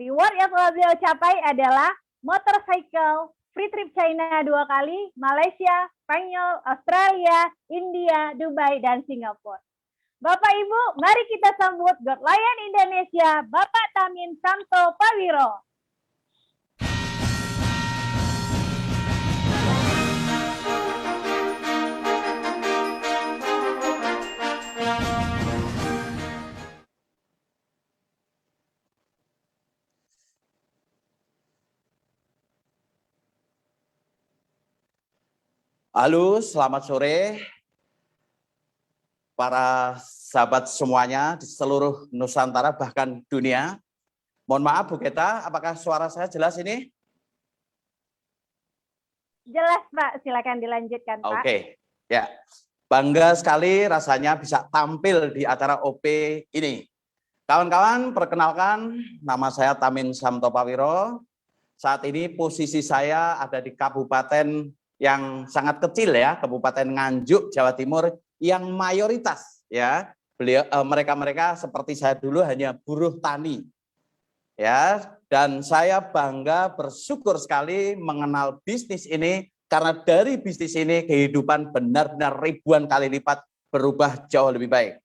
Speaker 3: Reward yang telah beliau capai adalah motorcycle, free trip China 2 kali, Malaysia, Spanyol, Australia, India, Dubai, dan Singapura. Bapak Ibu, mari kita sambut God Lion Indonesia, Bapak Tamin Samto Pawiro.
Speaker 14: Halo, selamat sore. Para sahabat semuanya di seluruh Nusantara bahkan dunia. Mohon maaf Bu Geta, apakah suara saya jelas ini?
Speaker 3: Jelas Pak, silakan dilanjutkan Pak.
Speaker 14: Oke, ya. Bangga sekali rasanya bisa tampil di acara OP ini. Kawan-kawan, perkenalkan nama saya Tamin Samto Pawiro. Saat ini posisi saya ada di kabupaten yang sangat kecil ya, Kabupaten Nganjuk, Jawa Timur, yang mayoritas ya mereka seperti saya dulu hanya buruh tani ya, dan saya bangga bersyukur sekali mengenal bisnis ini, karena dari bisnis ini kehidupan benar-benar ribuan kali lipat berubah jauh lebih baik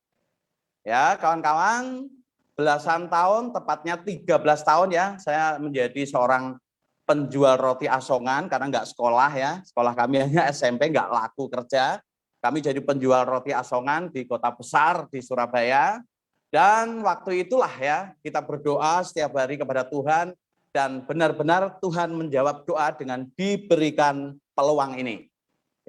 Speaker 14: ya kawan-kawan. Belasan tahun, tepatnya 13 tahun ya, saya menjadi seorang penjual roti asongan karena nggak sekolah ya, sekolah kami hanya SMP, nggak laku kerja. Kami jadi penjual roti asongan di kota besar di Surabaya, dan waktu itulah ya kita berdoa setiap hari kepada Tuhan, dan benar-benar Tuhan menjawab doa dengan diberikan peluang ini.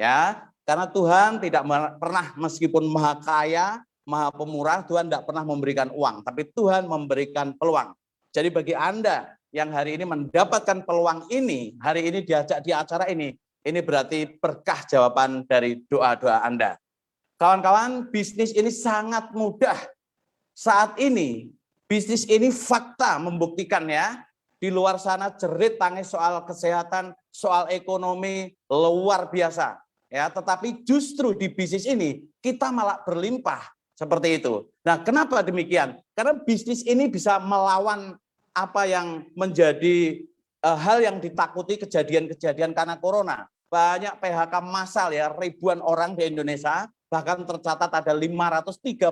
Speaker 14: Ya, Karena Tuhan tidak pernah, meskipun maha kaya, maha pemurah, Tuhan tidak pernah memberikan uang, tapi Tuhan memberikan peluang. Jadi bagi Anda yang hari ini mendapatkan peluang ini, hari ini diajak di acara ini berarti berkah jawaban dari doa-doa Anda. Kawan-kawan, bisnis ini sangat mudah. Saat ini, bisnis ini fakta membuktikan ya, di luar sana jerit tangis soal kesehatan, soal ekonomi, luar biasa. Ya, tetapi justru di bisnis ini kita malah berlimpah seperti itu. Nah, kenapa demikian? Karena bisnis ini bisa melawan apa yang menjadi hal yang ditakuti kejadian-kejadian karena corona. Banyak PHK massal ya, ribuan orang di Indonesia, bahkan tercatat ada 538.000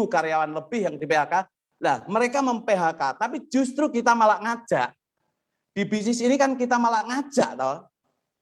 Speaker 14: karyawan lebih yang di PHK. Nah, mereka mem-PHK, tapi justru kita malah ngajak. Di bisnis ini kan kita malah ngajak toh.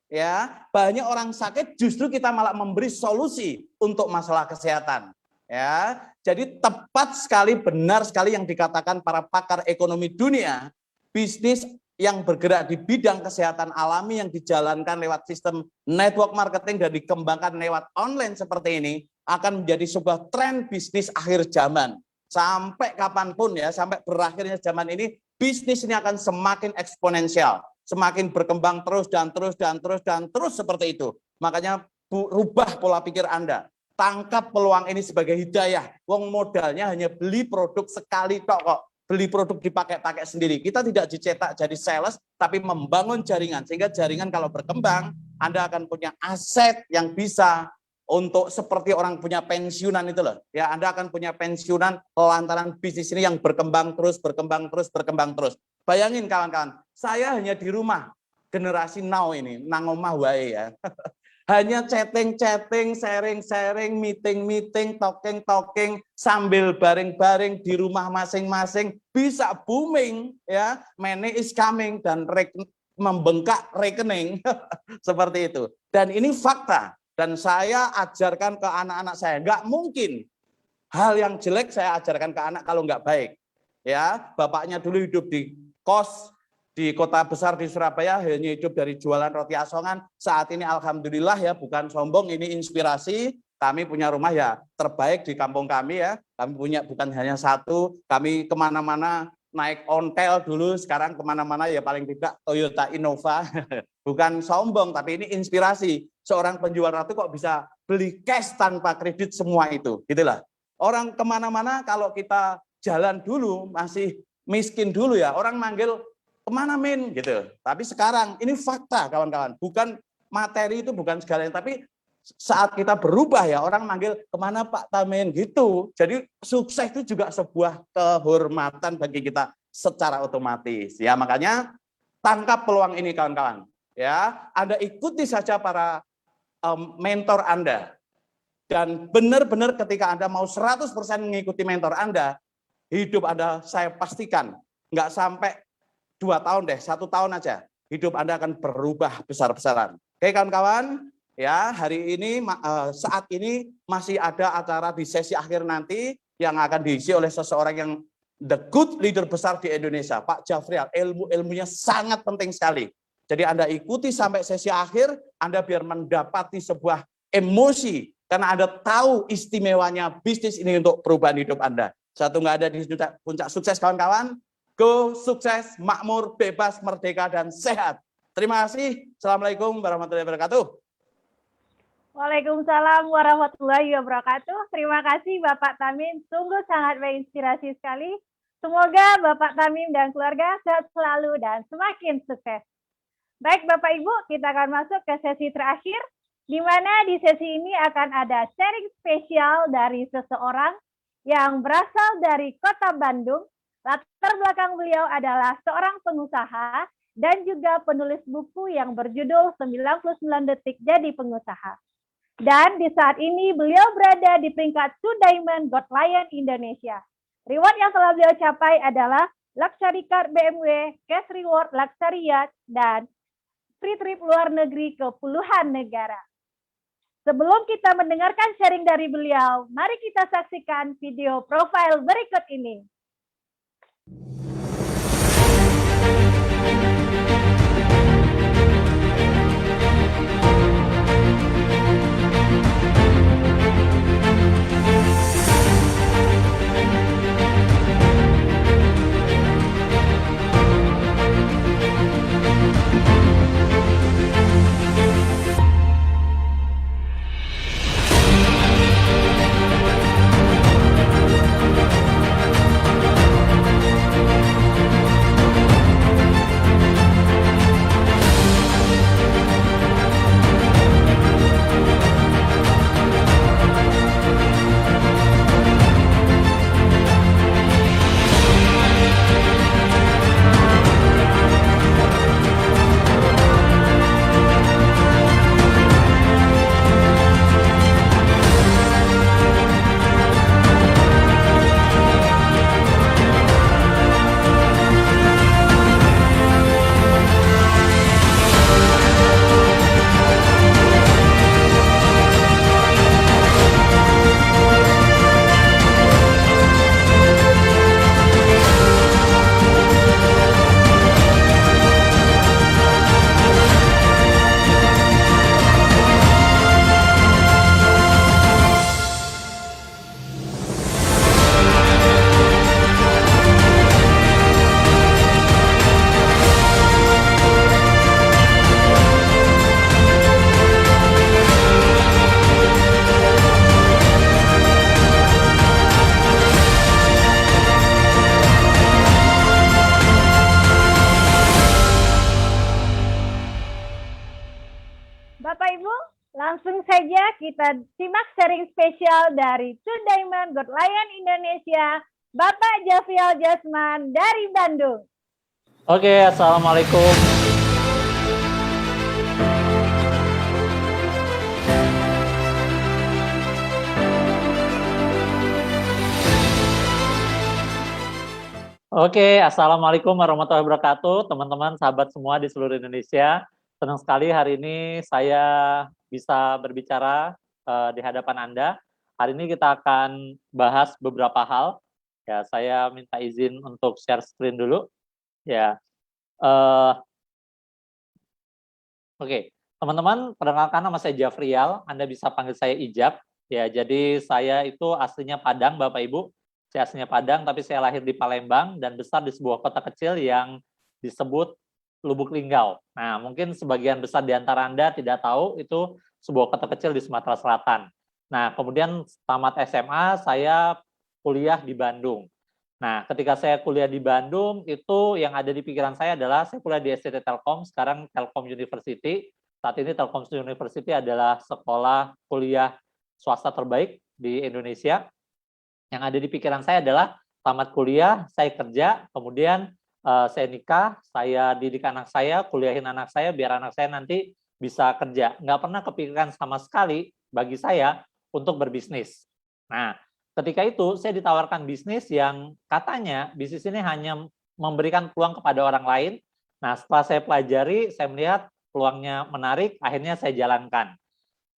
Speaker 14: Ya, banyak orang sakit justru kita malah memberi solusi untuk masalah kesehatan. Ya, jadi tepat sekali, benar sekali yang dikatakan para pakar ekonomi dunia, bisnis yang bergerak di bidang kesehatan alami yang dijalankan lewat sistem network marketing dan dikembangkan lewat online seperti ini akan menjadi sebuah tren bisnis akhir zaman. Sampai kapanpun ya, sampai berakhirnya zaman ini, bisnis ini akan semakin eksponensial. Semakin berkembang terus dan terus seperti itu. Makanya rubah pola pikir Anda. Tangkap peluang ini sebagai hidayah. Wong modalnya hanya beli produk sekali tok kok. Beli produk dipakai-pakai sendiri. Kita tidak dicetak jadi sales, tapi membangun jaringan. Sehingga jaringan kalau berkembang, Anda akan punya aset yang bisa untuk seperti orang punya pensiunan itu loh. Ya, Anda akan punya pensiunan lantaran bisnis ini yang berkembang terus. Bayangin kawan-kawan, saya hanya di rumah, generasi now ini, nang omah wae ya. Hanya chatting, sharing, meeting, talking, sambil bareng-bareng di rumah masing-masing, bisa booming ya, money is coming, dan membengkak rekening, seperti itu. Dan ini fakta, dan saya ajarkan ke anak-anak saya, nggak mungkin hal yang jelek saya ajarkan ke anak kalau nggak baik. Ya, bapaknya dulu hidup di kos di kota besar di Surabaya, hanya hidup dari jualan roti asongan. Saat ini alhamdulillah ya, bukan sombong, ini inspirasi. Kami punya rumah ya terbaik di kampung kami ya. Kami punya bukan hanya satu, kami kemana-mana naik ontel dulu, sekarang kemana-mana ya paling tidak Toyota Innova. Bukan sombong, tapi ini inspirasi. Seorang penjual roti kok bisa beli cash tanpa kredit semua itu, gitulah. Orang kemana-mana kalau kita jalan dulu masih miskin dulu ya, orang manggil kemana Min gitu. Tapi sekarang ini fakta kawan-kawan, bukan materi itu bukan segalanya, tapi saat kita berubah ya, orang manggil kemana Pak Tamin gitu. Jadi sukses itu juga sebuah kehormatan bagi kita secara otomatis ya. Makanya tangkap peluang ini kawan-kawan ya. Anda ikuti saja para mentor Anda, dan benar-benar ketika Anda mau 100% mengikuti mentor Anda, hidup Anda saya pastikan nggak sampai 2 tahun deh, 1 tahun aja, hidup Anda akan berubah besar-besaran. Oke kawan-kawan, ya hari ini, saat ini masih ada acara di sesi akhir nanti yang akan diisi oleh seseorang yang the good leader besar di Indonesia, Pak Jafrial. Ilmunya sangat penting sekali. Jadi Anda ikuti sampai sesi akhir, Anda biar mendapati sebuah emosi, karena Anda tahu istimewanya bisnis ini untuk perubahan hidup Anda. Satu nggak ada di puncak sukses kawan-kawan. Go, sukses, makmur, bebas, merdeka, dan sehat. Terima kasih. Assalamualaikum warahmatullahi wabarakatuh.
Speaker 3: Waalaikumsalam warahmatullahi wabarakatuh. Terima kasih Bapak Tamim, sungguh sangat menginspirasi sekali. Semoga Bapak Tamim dan keluarga sehat selalu dan semakin sukses. Baik Bapak Ibu, kita akan masuk ke sesi terakhir, di mana di sesi ini akan ada sharing spesial dari seseorang yang berasal dari Kota Bandung. Latar belakang beliau adalah seorang pengusaha dan juga penulis buku yang berjudul 99 Detik Jadi Pengusaha. Dan di saat ini beliau berada di peringkat 2 Diamond Gold Lion Indonesia. Reward yang telah beliau capai adalah Luxury Car BMW, Cash Reward Luxury Yacht, dan free trip luar negeri ke puluhan negara. Sebelum kita mendengarkan sharing dari beliau, mari kita saksikan video profil berikut ini. Langsung saja kita simak sharing spesial dari Two Diamond God Lion Indonesia, Bapak Jafial Jasman dari Bandung.
Speaker 15: Oke, Assalamualaikum. Oke, Assalamualaikum warahmatullahi wabarakatuh, teman-teman, sahabat semua di seluruh Indonesia. Senang sekali hari ini saya bisa berbicara di hadapan Anda. Hari ini kita akan bahas beberapa hal. Ya, saya minta izin untuk share screen dulu. Ya, oke, teman-teman, perkenalkan nama saya Jafrial. Anda bisa panggil saya Ijab. Ya, jadi saya itu aslinya Padang, Bapak Ibu. Saya aslinya Padang, tapi saya lahir di Palembang dan besar di sebuah kota kecil yang disebut Lubuk Linggau. Nah, mungkin sebagian besar di antara Anda tidak tahu itu sebuah kota kecil di Sumatera Selatan. Nah, kemudian tamat SMA, saya kuliah di Bandung. Nah, ketika saya kuliah di Bandung, itu yang ada di pikiran saya adalah saya kuliah di STT Telkom, sekarang Telkom University. Saat ini Telkom University adalah sekolah kuliah swasta terbaik di Indonesia. Yang ada di pikiran saya adalah tamat kuliah, saya kerja, kemudian saya nikah, saya didik anak saya, kuliahin anak saya, biar anak saya nanti bisa kerja. Nggak pernah kepikiran sama sekali bagi saya untuk berbisnis. Nah, ketika itu saya ditawarkan bisnis yang katanya bisnis ini hanya memberikan peluang kepada orang lain. Nah, setelah saya pelajari, saya melihat peluangnya menarik, akhirnya saya jalankan.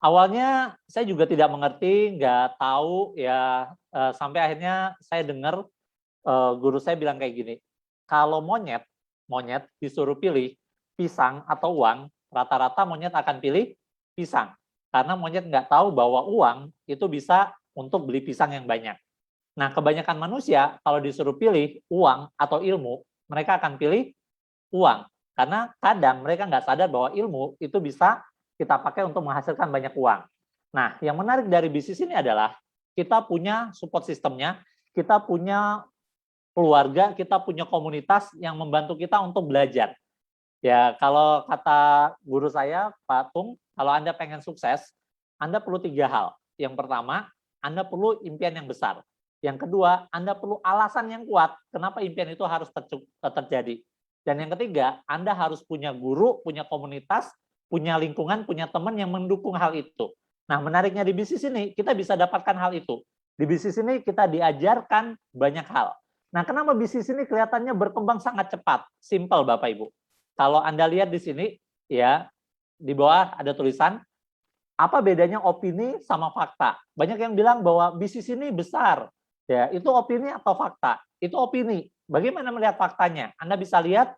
Speaker 15: Awalnya saya juga tidak mengerti, nggak tahu ya, sampai akhirnya saya dengar guru saya bilang kayak gini, kalau monyet disuruh pilih pisang atau uang, rata-rata monyet akan pilih pisang. Karena monyet nggak tahu bahwa uang itu bisa untuk beli pisang yang banyak. Nah, kebanyakan manusia kalau disuruh pilih uang atau ilmu, mereka akan pilih uang. Karena kadang mereka nggak sadar bahwa ilmu itu bisa kita pakai untuk menghasilkan banyak uang. Nah, yang menarik dari bisnis ini adalah kita punya support sistemnya, kita punya keluarga, kita punya komunitas yang membantu kita untuk belajar. Ya, kalau kata guru saya, Pak Tung, kalau Anda pengen sukses, Anda perlu 3 hal. Yang pertama, Anda perlu impian yang besar. Yang kedua, Anda perlu alasan yang kuat kenapa impian itu harus terjadi. Dan yang ketiga, Anda harus punya guru, punya komunitas, punya lingkungan, punya teman yang mendukung hal itu. Nah, menariknya di bisnis ini, kita bisa dapatkan hal itu. Di bisnis ini kita diajarkan banyak hal. Nah, kenapa bisnis ini kelihatannya berkembang sangat cepat? Simple, Bapak Ibu. Kalau Anda lihat di sini, ya, di bawah ada tulisan, apa bedanya opini sama fakta? Banyak yang bilang bahwa bisnis ini besar. Ya, itu opini atau fakta? Itu opini. Bagaimana melihat faktanya? Anda bisa lihat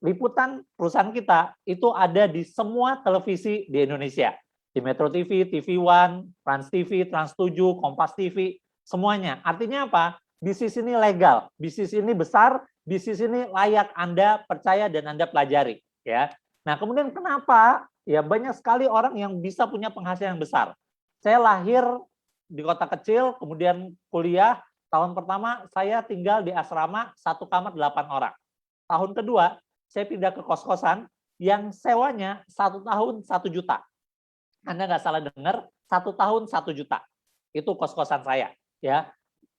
Speaker 15: liputan perusahaan kita itu ada di semua televisi di Indonesia. Di Metro TV, TV One, Trans TV, Trans 7, Kompas TV, semuanya. Artinya apa? Bisnis ini legal, bisnis ini besar, bisnis ini layak Anda percaya dan Anda pelajari. Ya. Nah, kemudian kenapa? Ya, banyak sekali orang yang bisa punya penghasilan besar. Saya lahir di kota kecil, kemudian kuliah. Tahun pertama saya tinggal di asrama 1 kamar 8 orang. Tahun kedua saya pindah ke kos-kosan yang sewanya 1 tahun 1 juta. Anda nggak salah dengar, 1 tahun 1 juta. Itu kos-kosan saya. Ya.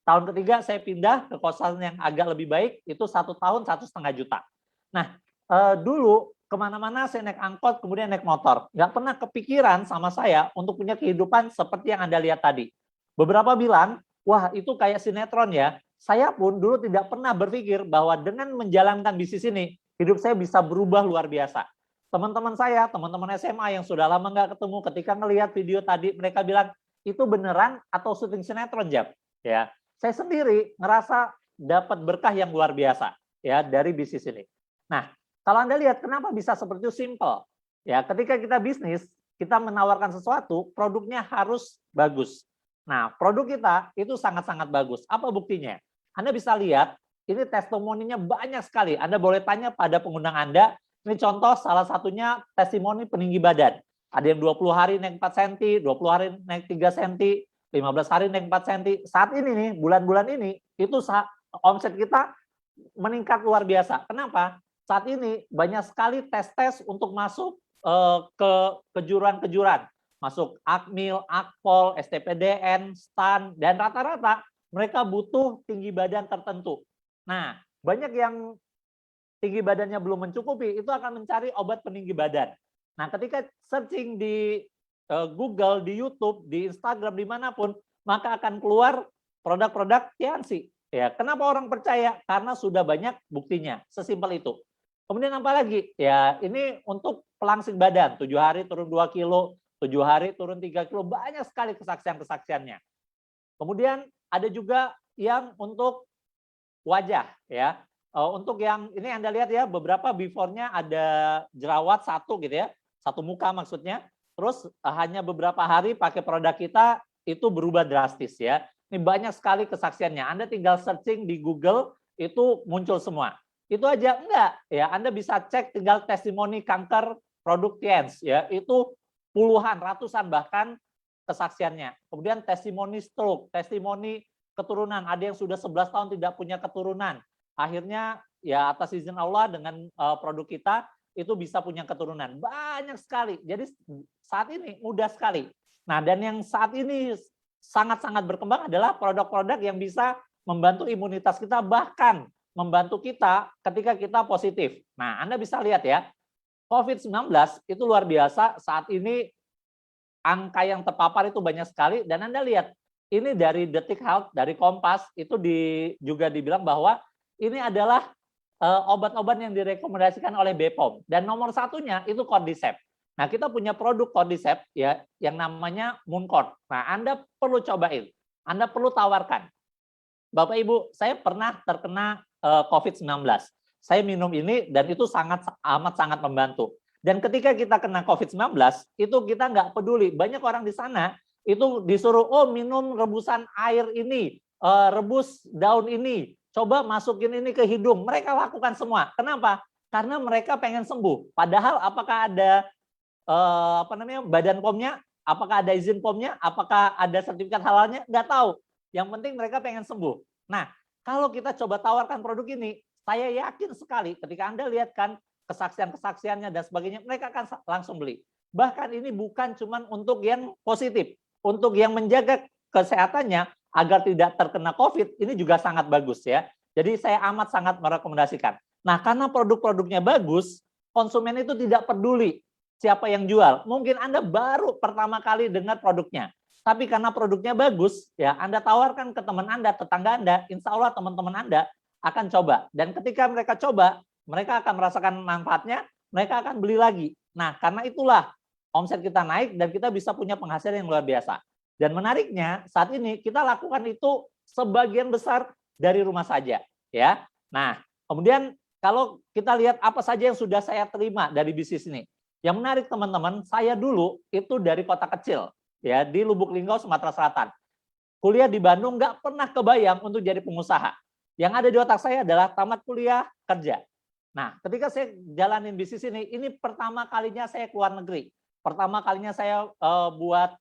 Speaker 15: Tahun ketiga saya pindah ke kosan yang agak lebih baik, itu 1 tahun 1,5 juta. Nah, dulu kemana-mana saya naik angkot, kemudian naik motor. Nggak pernah kepikiran sama saya untuk punya kehidupan seperti yang Anda lihat tadi. Beberapa bilang, wah itu kayak sinetron ya. Saya pun dulu tidak pernah berpikir bahwa dengan menjalankan bisnis ini, hidup saya bisa berubah luar biasa. Teman-teman saya, teman-teman SMA yang sudah lama nggak ketemu, ketika ngelihat video tadi, mereka bilang, itu beneran atau syuting sinetron, Jab? Ya. Saya sendiri ngerasa dapat berkah yang luar biasa ya dari bisnis ini. Nah, kalau Anda lihat kenapa bisa seperti itu, simple. Ya, ketika kita bisnis, kita menawarkan sesuatu, produknya harus bagus. Nah, produk kita itu sangat-sangat bagus. Apa buktinya? Anda bisa lihat, ini testimoninya banyak sekali. Anda boleh tanya pada pengundang Anda. Ini contoh salah satunya testimoni peninggi badan. Ada yang 20 hari naik 4 cm, 20 hari naik 3 cm, 15 hari naik 4 cm. Saat ini nih, bulan-bulan ini, itu omset kita meningkat luar biasa. Kenapa? Saat ini banyak sekali tes-tes untuk masuk ke kejuruan-kejuruan. masuk Akmil, Akpol, STPDN, STAN, dan rata-rata mereka butuh tinggi badan tertentu. Nah, banyak yang tinggi badannya belum mencukupi, itu akan mencari obat peninggi badan. Nah, ketika searching di Google, di YouTube, di Instagram, dimanapun, maka akan keluar produk-produk Tianxi. Ya, kenapa orang percaya? Karena sudah banyak buktinya, sesimpel itu. Kemudian apa lagi? Ya, ini untuk pelangsing badan, 7 hari turun 2 kilo, 7 hari turun 3 kilo, banyak sekali kesaksian-kesaksiannya. Kemudian ada juga yang untuk wajah, ya. Untuk yang ini Anda lihat ya, beberapa before-nya ada jerawat satu gitu ya, satu muka maksudnya. Terus hanya beberapa hari pakai produk kita itu berubah drastis ya. Ini banyak sekali kesaksiannya. Anda tinggal searching di Google itu muncul semua. Itu aja enggak ya. Anda bisa cek tinggal testimoni kanker produk Tianx ya. Itu puluhan, ratusan bahkan kesaksiannya. Kemudian testimoni stroke, testimoni keturunan. Ada yang sudah 11 tahun tidak punya keturunan. Akhirnya ya atas izin Allah dengan produk kita itu bisa punya keturunan. Banyak sekali. Jadi saat ini mudah sekali. Nah, dan yang saat ini sangat-sangat berkembang adalah produk-produk yang bisa membantu imunitas kita, bahkan membantu kita ketika kita positif. Nah, Anda bisa lihat ya, COVID-19 itu luar biasa. Saat ini angka yang terpapar itu banyak sekali. Dan Anda lihat, ini dari Detik Health, dari Kompas, itu juga dibilang bahwa ini adalah obat-obat yang direkomendasikan oleh BPOM. Dan nomor satunya itu Cordyceps. Nah, kita punya produk Cordyceps ya yang namanya Mooncort. Nah, Anda perlu cobain. Anda perlu tawarkan. Bapak Ibu, saya pernah terkena COVID-19. Saya minum ini dan itu amat sangat membantu. Dan ketika kita kena COVID-19, itu kita nggak peduli. Banyak orang di sana itu disuruh, oh minum rebusan air ini, rebus daun ini, coba masukin ini ke hidung. Mereka lakukan semua. Kenapa? Karena mereka pengen sembuh. Padahal apakah ada badan POM-nya? Apakah ada izin POM-nya? Apakah ada sertifikat halalnya? Nggak tahu. Yang penting mereka pengen sembuh. Nah, kalau kita coba tawarkan produk ini, saya yakin sekali ketika Anda lihat kan kesaksian-kesaksiannya dan sebagainya, mereka akan langsung beli. Bahkan ini bukan cuma untuk yang positif, untuk yang menjaga kesehatannya agar tidak terkena COVID, ini juga sangat bagus ya. Jadi saya amat sangat merekomendasikan. Nah, karena produk-produknya bagus, konsumen itu tidak peduli siapa yang jual. Mungkin Anda baru pertama kali dengar produknya. Tapi karena produknya bagus, ya Anda tawarkan ke teman Anda, tetangga Anda, insya Allah teman-teman Anda akan coba. Dan ketika mereka coba, mereka akan merasakan manfaatnya, mereka akan beli lagi. Nah, karena itulah omset kita naik dan kita bisa punya penghasilan yang luar biasa. Dan menariknya, saat ini kita lakukan itu sebagian besar dari rumah saja. Ya. Nah, kemudian kalau kita lihat apa saja yang sudah saya terima dari bisnis ini. Yang menarik teman-teman, saya dulu itu dari kota kecil, ya di Lubuk Linggau, Sumatera Selatan. Kuliah di Bandung nggak pernah kebayang untuk jadi pengusaha. Yang ada di otak saya adalah tamat kuliah, kerja. Nah, ketika saya jalanin bisnis ini pertama kalinya saya keluar negeri. Pertama kalinya saya buat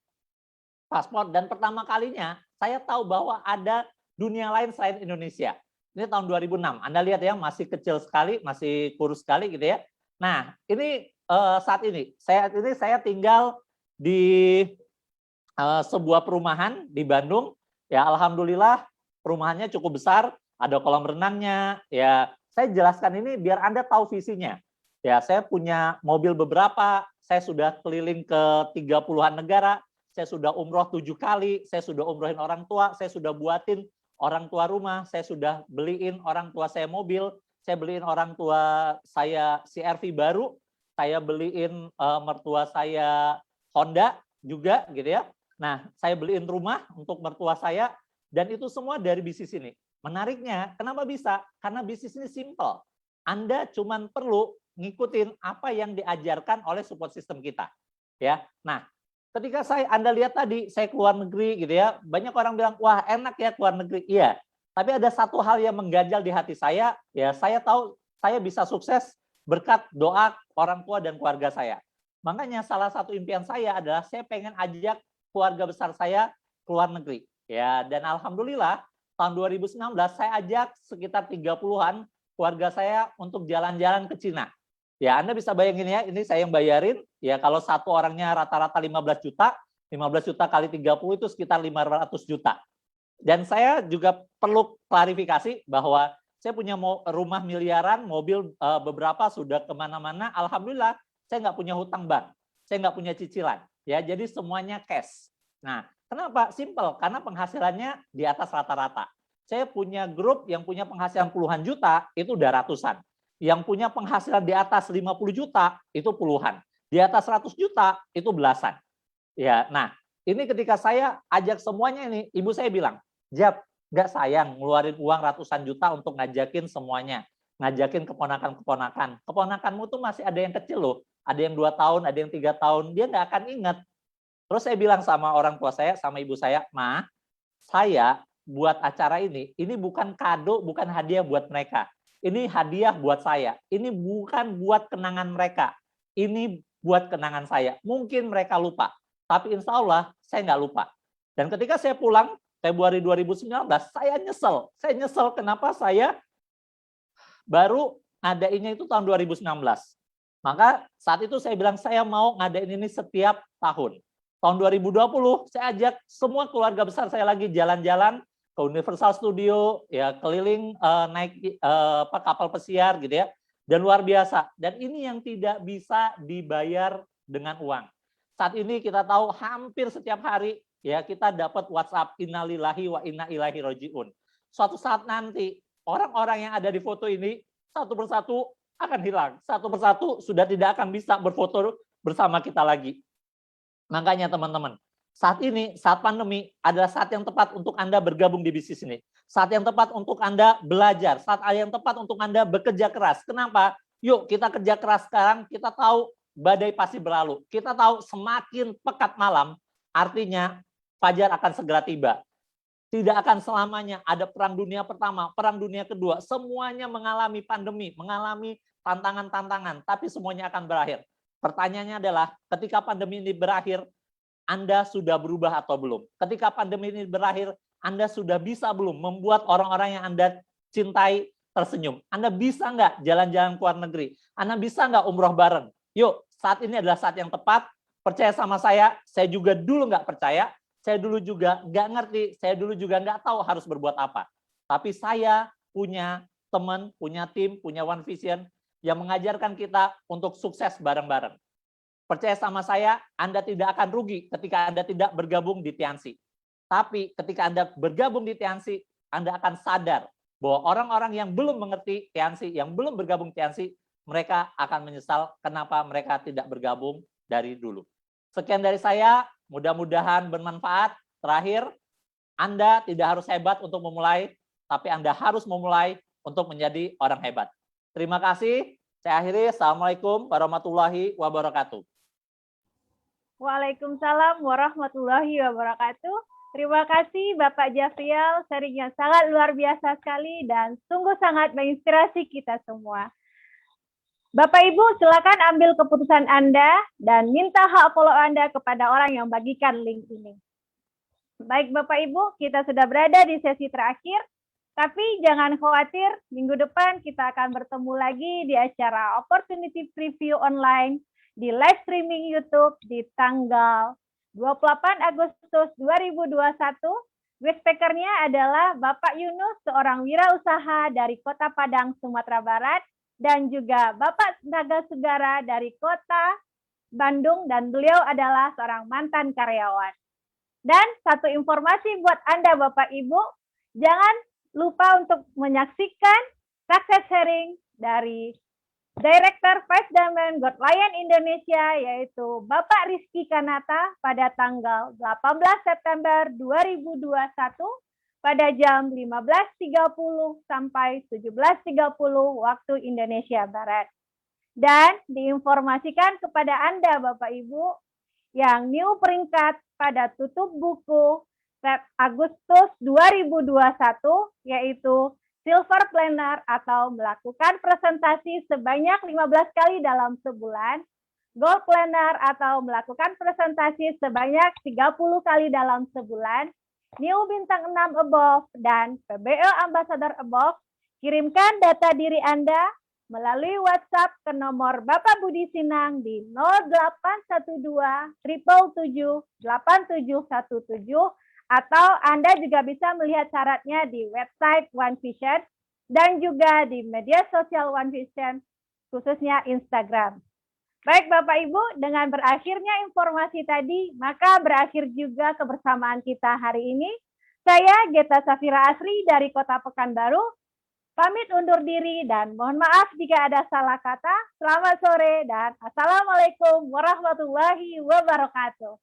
Speaker 15: paspor dan pertama kalinya saya tahu bahwa ada dunia lain selain Indonesia. Ini tahun 2006. Anda lihat ya, masih kecil sekali, masih kurus sekali gitu ya. Nah, ini saat ini saya tinggal di sebuah perumahan di Bandung. Ya, alhamdulillah perumahannya cukup besar, ada kolam renangnya. Ya, saya jelaskan ini biar Anda tahu visinya. Ya, saya punya mobil beberapa, saya sudah keliling ke 30-an negara, saya sudah umroh 7 kali, saya sudah umrohin orang tua, saya sudah buatin orang tua rumah, saya sudah beliin orang tua saya mobil, saya beliin orang tua saya CR-V baru, saya beliin mertua saya Honda juga gitu ya. Nah, saya beliin rumah untuk mertua saya dan itu semua dari bisnis ini. Menariknya, kenapa bisa? Karena bisnis ini simple. Anda cuma perlu ngikutin apa yang diajarkan oleh support system kita. Ya. Nah, ketika Anda lihat tadi, saya keluar negeri gitu ya, banyak orang bilang, wah enak ya keluar negeri. Iya, tapi ada satu hal yang mengganjal di hati saya, ya saya tahu saya bisa sukses berkat doa orang tua dan keluarga saya. Makanya salah satu impian saya adalah saya pengen ajak keluarga besar saya keluar negeri. Ya, dan alhamdulillah tahun 2019 saya ajak sekitar 30-an keluarga saya untuk jalan-jalan ke Cina. Ya, Anda bisa bayangin ya, ini saya yang bayarin, ya kalau satu orangnya rata-rata 15 juta kali 30 itu sekitar 500 juta. Dan saya juga perlu klarifikasi bahwa saya punya rumah miliaran, mobil beberapa sudah kemana-mana, alhamdulillah saya nggak punya hutang bank, saya nggak punya cicilan, ya jadi semuanya cash. Nah, kenapa? Simple, karena penghasilannya di atas rata-rata. Saya punya grup yang punya penghasilan puluhan juta, itu udah ratusan. Yang punya penghasilan di atas 50 juta, itu puluhan. Di atas 100 juta, itu belasan. Ya, nah, ini ketika saya ajak semuanya ini, ibu saya bilang, Jap, nggak sayang ngeluarin uang ratusan juta untuk ngajakin semuanya. Ngajakin keponakan-keponakan. Keponakanmu tuh masih ada yang kecil loh. Ada yang 2 tahun, ada yang 3 tahun. Dia nggak akan ingat. Terus saya bilang sama orang tua saya, sama ibu saya, Ma, saya buat acara ini bukan kado, bukan hadiah buat mereka. Ini hadiah buat saya. Ini bukan buat kenangan mereka. Ini buat kenangan saya. Mungkin mereka lupa. Tapi insya Allah saya nggak lupa. Dan ketika saya pulang, Februari 2019, saya nyesel. Saya nyesel kenapa saya baru ngadainnya itu tahun 2019. Maka saat itu saya bilang saya mau ngadain ini setiap tahun. Tahun 2020 saya ajak semua keluarga besar saya lagi jalan-jalan ke Universal Studio, ya keliling naik kapal pesiar gitu ya. Dan luar biasa. Dan ini yang tidak bisa dibayar dengan uang. Saat ini kita tahu hampir setiap hari ya kita dapat WhatsApp innalillahi wa inna ilaihi rajiun. Suatu saat nanti orang-orang yang ada di foto ini satu persatu akan hilang. Satu persatu sudah tidak akan bisa berfoto bersama kita lagi. Makanya teman-teman, saat ini, saat pandemi adalah saat yang tepat untuk Anda bergabung di bisnis ini. Saat yang tepat untuk Anda belajar, saat yang tepat untuk Anda bekerja keras. Kenapa? Yuk kita kerja keras sekarang, kita tahu badai pasti berlalu. Kita tahu semakin pekat malam, artinya fajar akan segera tiba. Tidak akan selamanya ada perang dunia pertama, perang dunia kedua. Semuanya mengalami pandemi, mengalami tantangan-tantangan, tapi semuanya akan berakhir. Pertanyaannya adalah, ketika pandemi ini berakhir, Anda sudah berubah atau belum? Ketika pandemi ini berakhir, Anda sudah bisa belum membuat orang-orang yang Anda cintai tersenyum? Anda bisa nggak jalan-jalan ke luar negeri? Anda bisa nggak umroh bareng? Yuk, saat ini adalah saat yang tepat. Percaya sama saya juga dulu nggak percaya, saya dulu juga nggak ngerti, saya dulu juga nggak tahu harus berbuat apa. Tapi saya punya teman, punya tim, punya One Vision yang mengajarkan kita untuk sukses bareng-bareng. Percaya sama saya, Anda tidak akan rugi ketika Anda tidak bergabung di Tiansi. Tapi ketika Anda bergabung di Tiansi, Anda akan sadar bahwa orang-orang yang belum mengerti Tiansi, yang belum bergabung Tiansi, mereka akan menyesal kenapa mereka tidak bergabung dari dulu. Sekian dari saya, mudah-mudahan bermanfaat. Terakhir, Anda tidak harus hebat untuk memulai, tapi Anda harus memulai untuk menjadi orang hebat. Terima kasih. Saya akhiri. Assalamualaikum warahmatullahi wabarakatuh.
Speaker 3: Waalaikumsalam warahmatullahi wabarakatuh. Terima kasih Bapak Jafrial, sharingnya sangat luar biasa sekali dan sungguh sangat menginspirasi kita semua. Bapak Ibu silakan ambil keputusan Anda dan minta hak follow Anda kepada orang yang bagikan link ini. Baik Bapak Ibu, kita sudah berada di sesi terakhir, tapi jangan khawatir, minggu depan kita akan bertemu lagi di acara Opportunity Preview Online di live streaming YouTube di tanggal 28 Agustus 2021. Guest speaker-nya adalah Bapak Yunus, seorang wirausaha dari Kota Padang, Sumatera Barat, dan juga Bapak Naga Sugara dari Kota Bandung, dan beliau adalah seorang mantan karyawan. Dan satu informasi buat Anda Bapak Ibu, jangan lupa untuk menyaksikan success sharing dari Director Vice Diamond God Lion Indonesia, yaitu Bapak Rizky Kanata pada tanggal 18 September 2021 pada jam 15.30 sampai 17.30 waktu Indonesia Barat. Dan diinformasikan kepada Anda Bapak Ibu yang new peringkat pada tutup buku Agustus 2021, yaitu Silver Planner atau melakukan presentasi sebanyak 15 kali dalam sebulan, Gold Planner atau melakukan presentasi sebanyak 30 kali dalam sebulan, New Bintang 6 Above, dan PBL Ambassador Above. Kirimkan data diri Anda melalui WhatsApp ke nomor Bapak Budi Sinang di 0812 777 8717 atau Anda juga bisa melihat syaratnya di website One Vision dan juga di media sosial One Vision, khususnya Instagram. Baik Bapak Ibu, dengan berakhirnya informasi tadi, maka berakhir juga kebersamaan kita hari ini. Saya Geta Safira Asri dari Kota Pekanbaru, pamit undur diri dan mohon maaf jika ada salah kata. Selamat sore dan Assalamualaikum warahmatullahi wabarakatuh.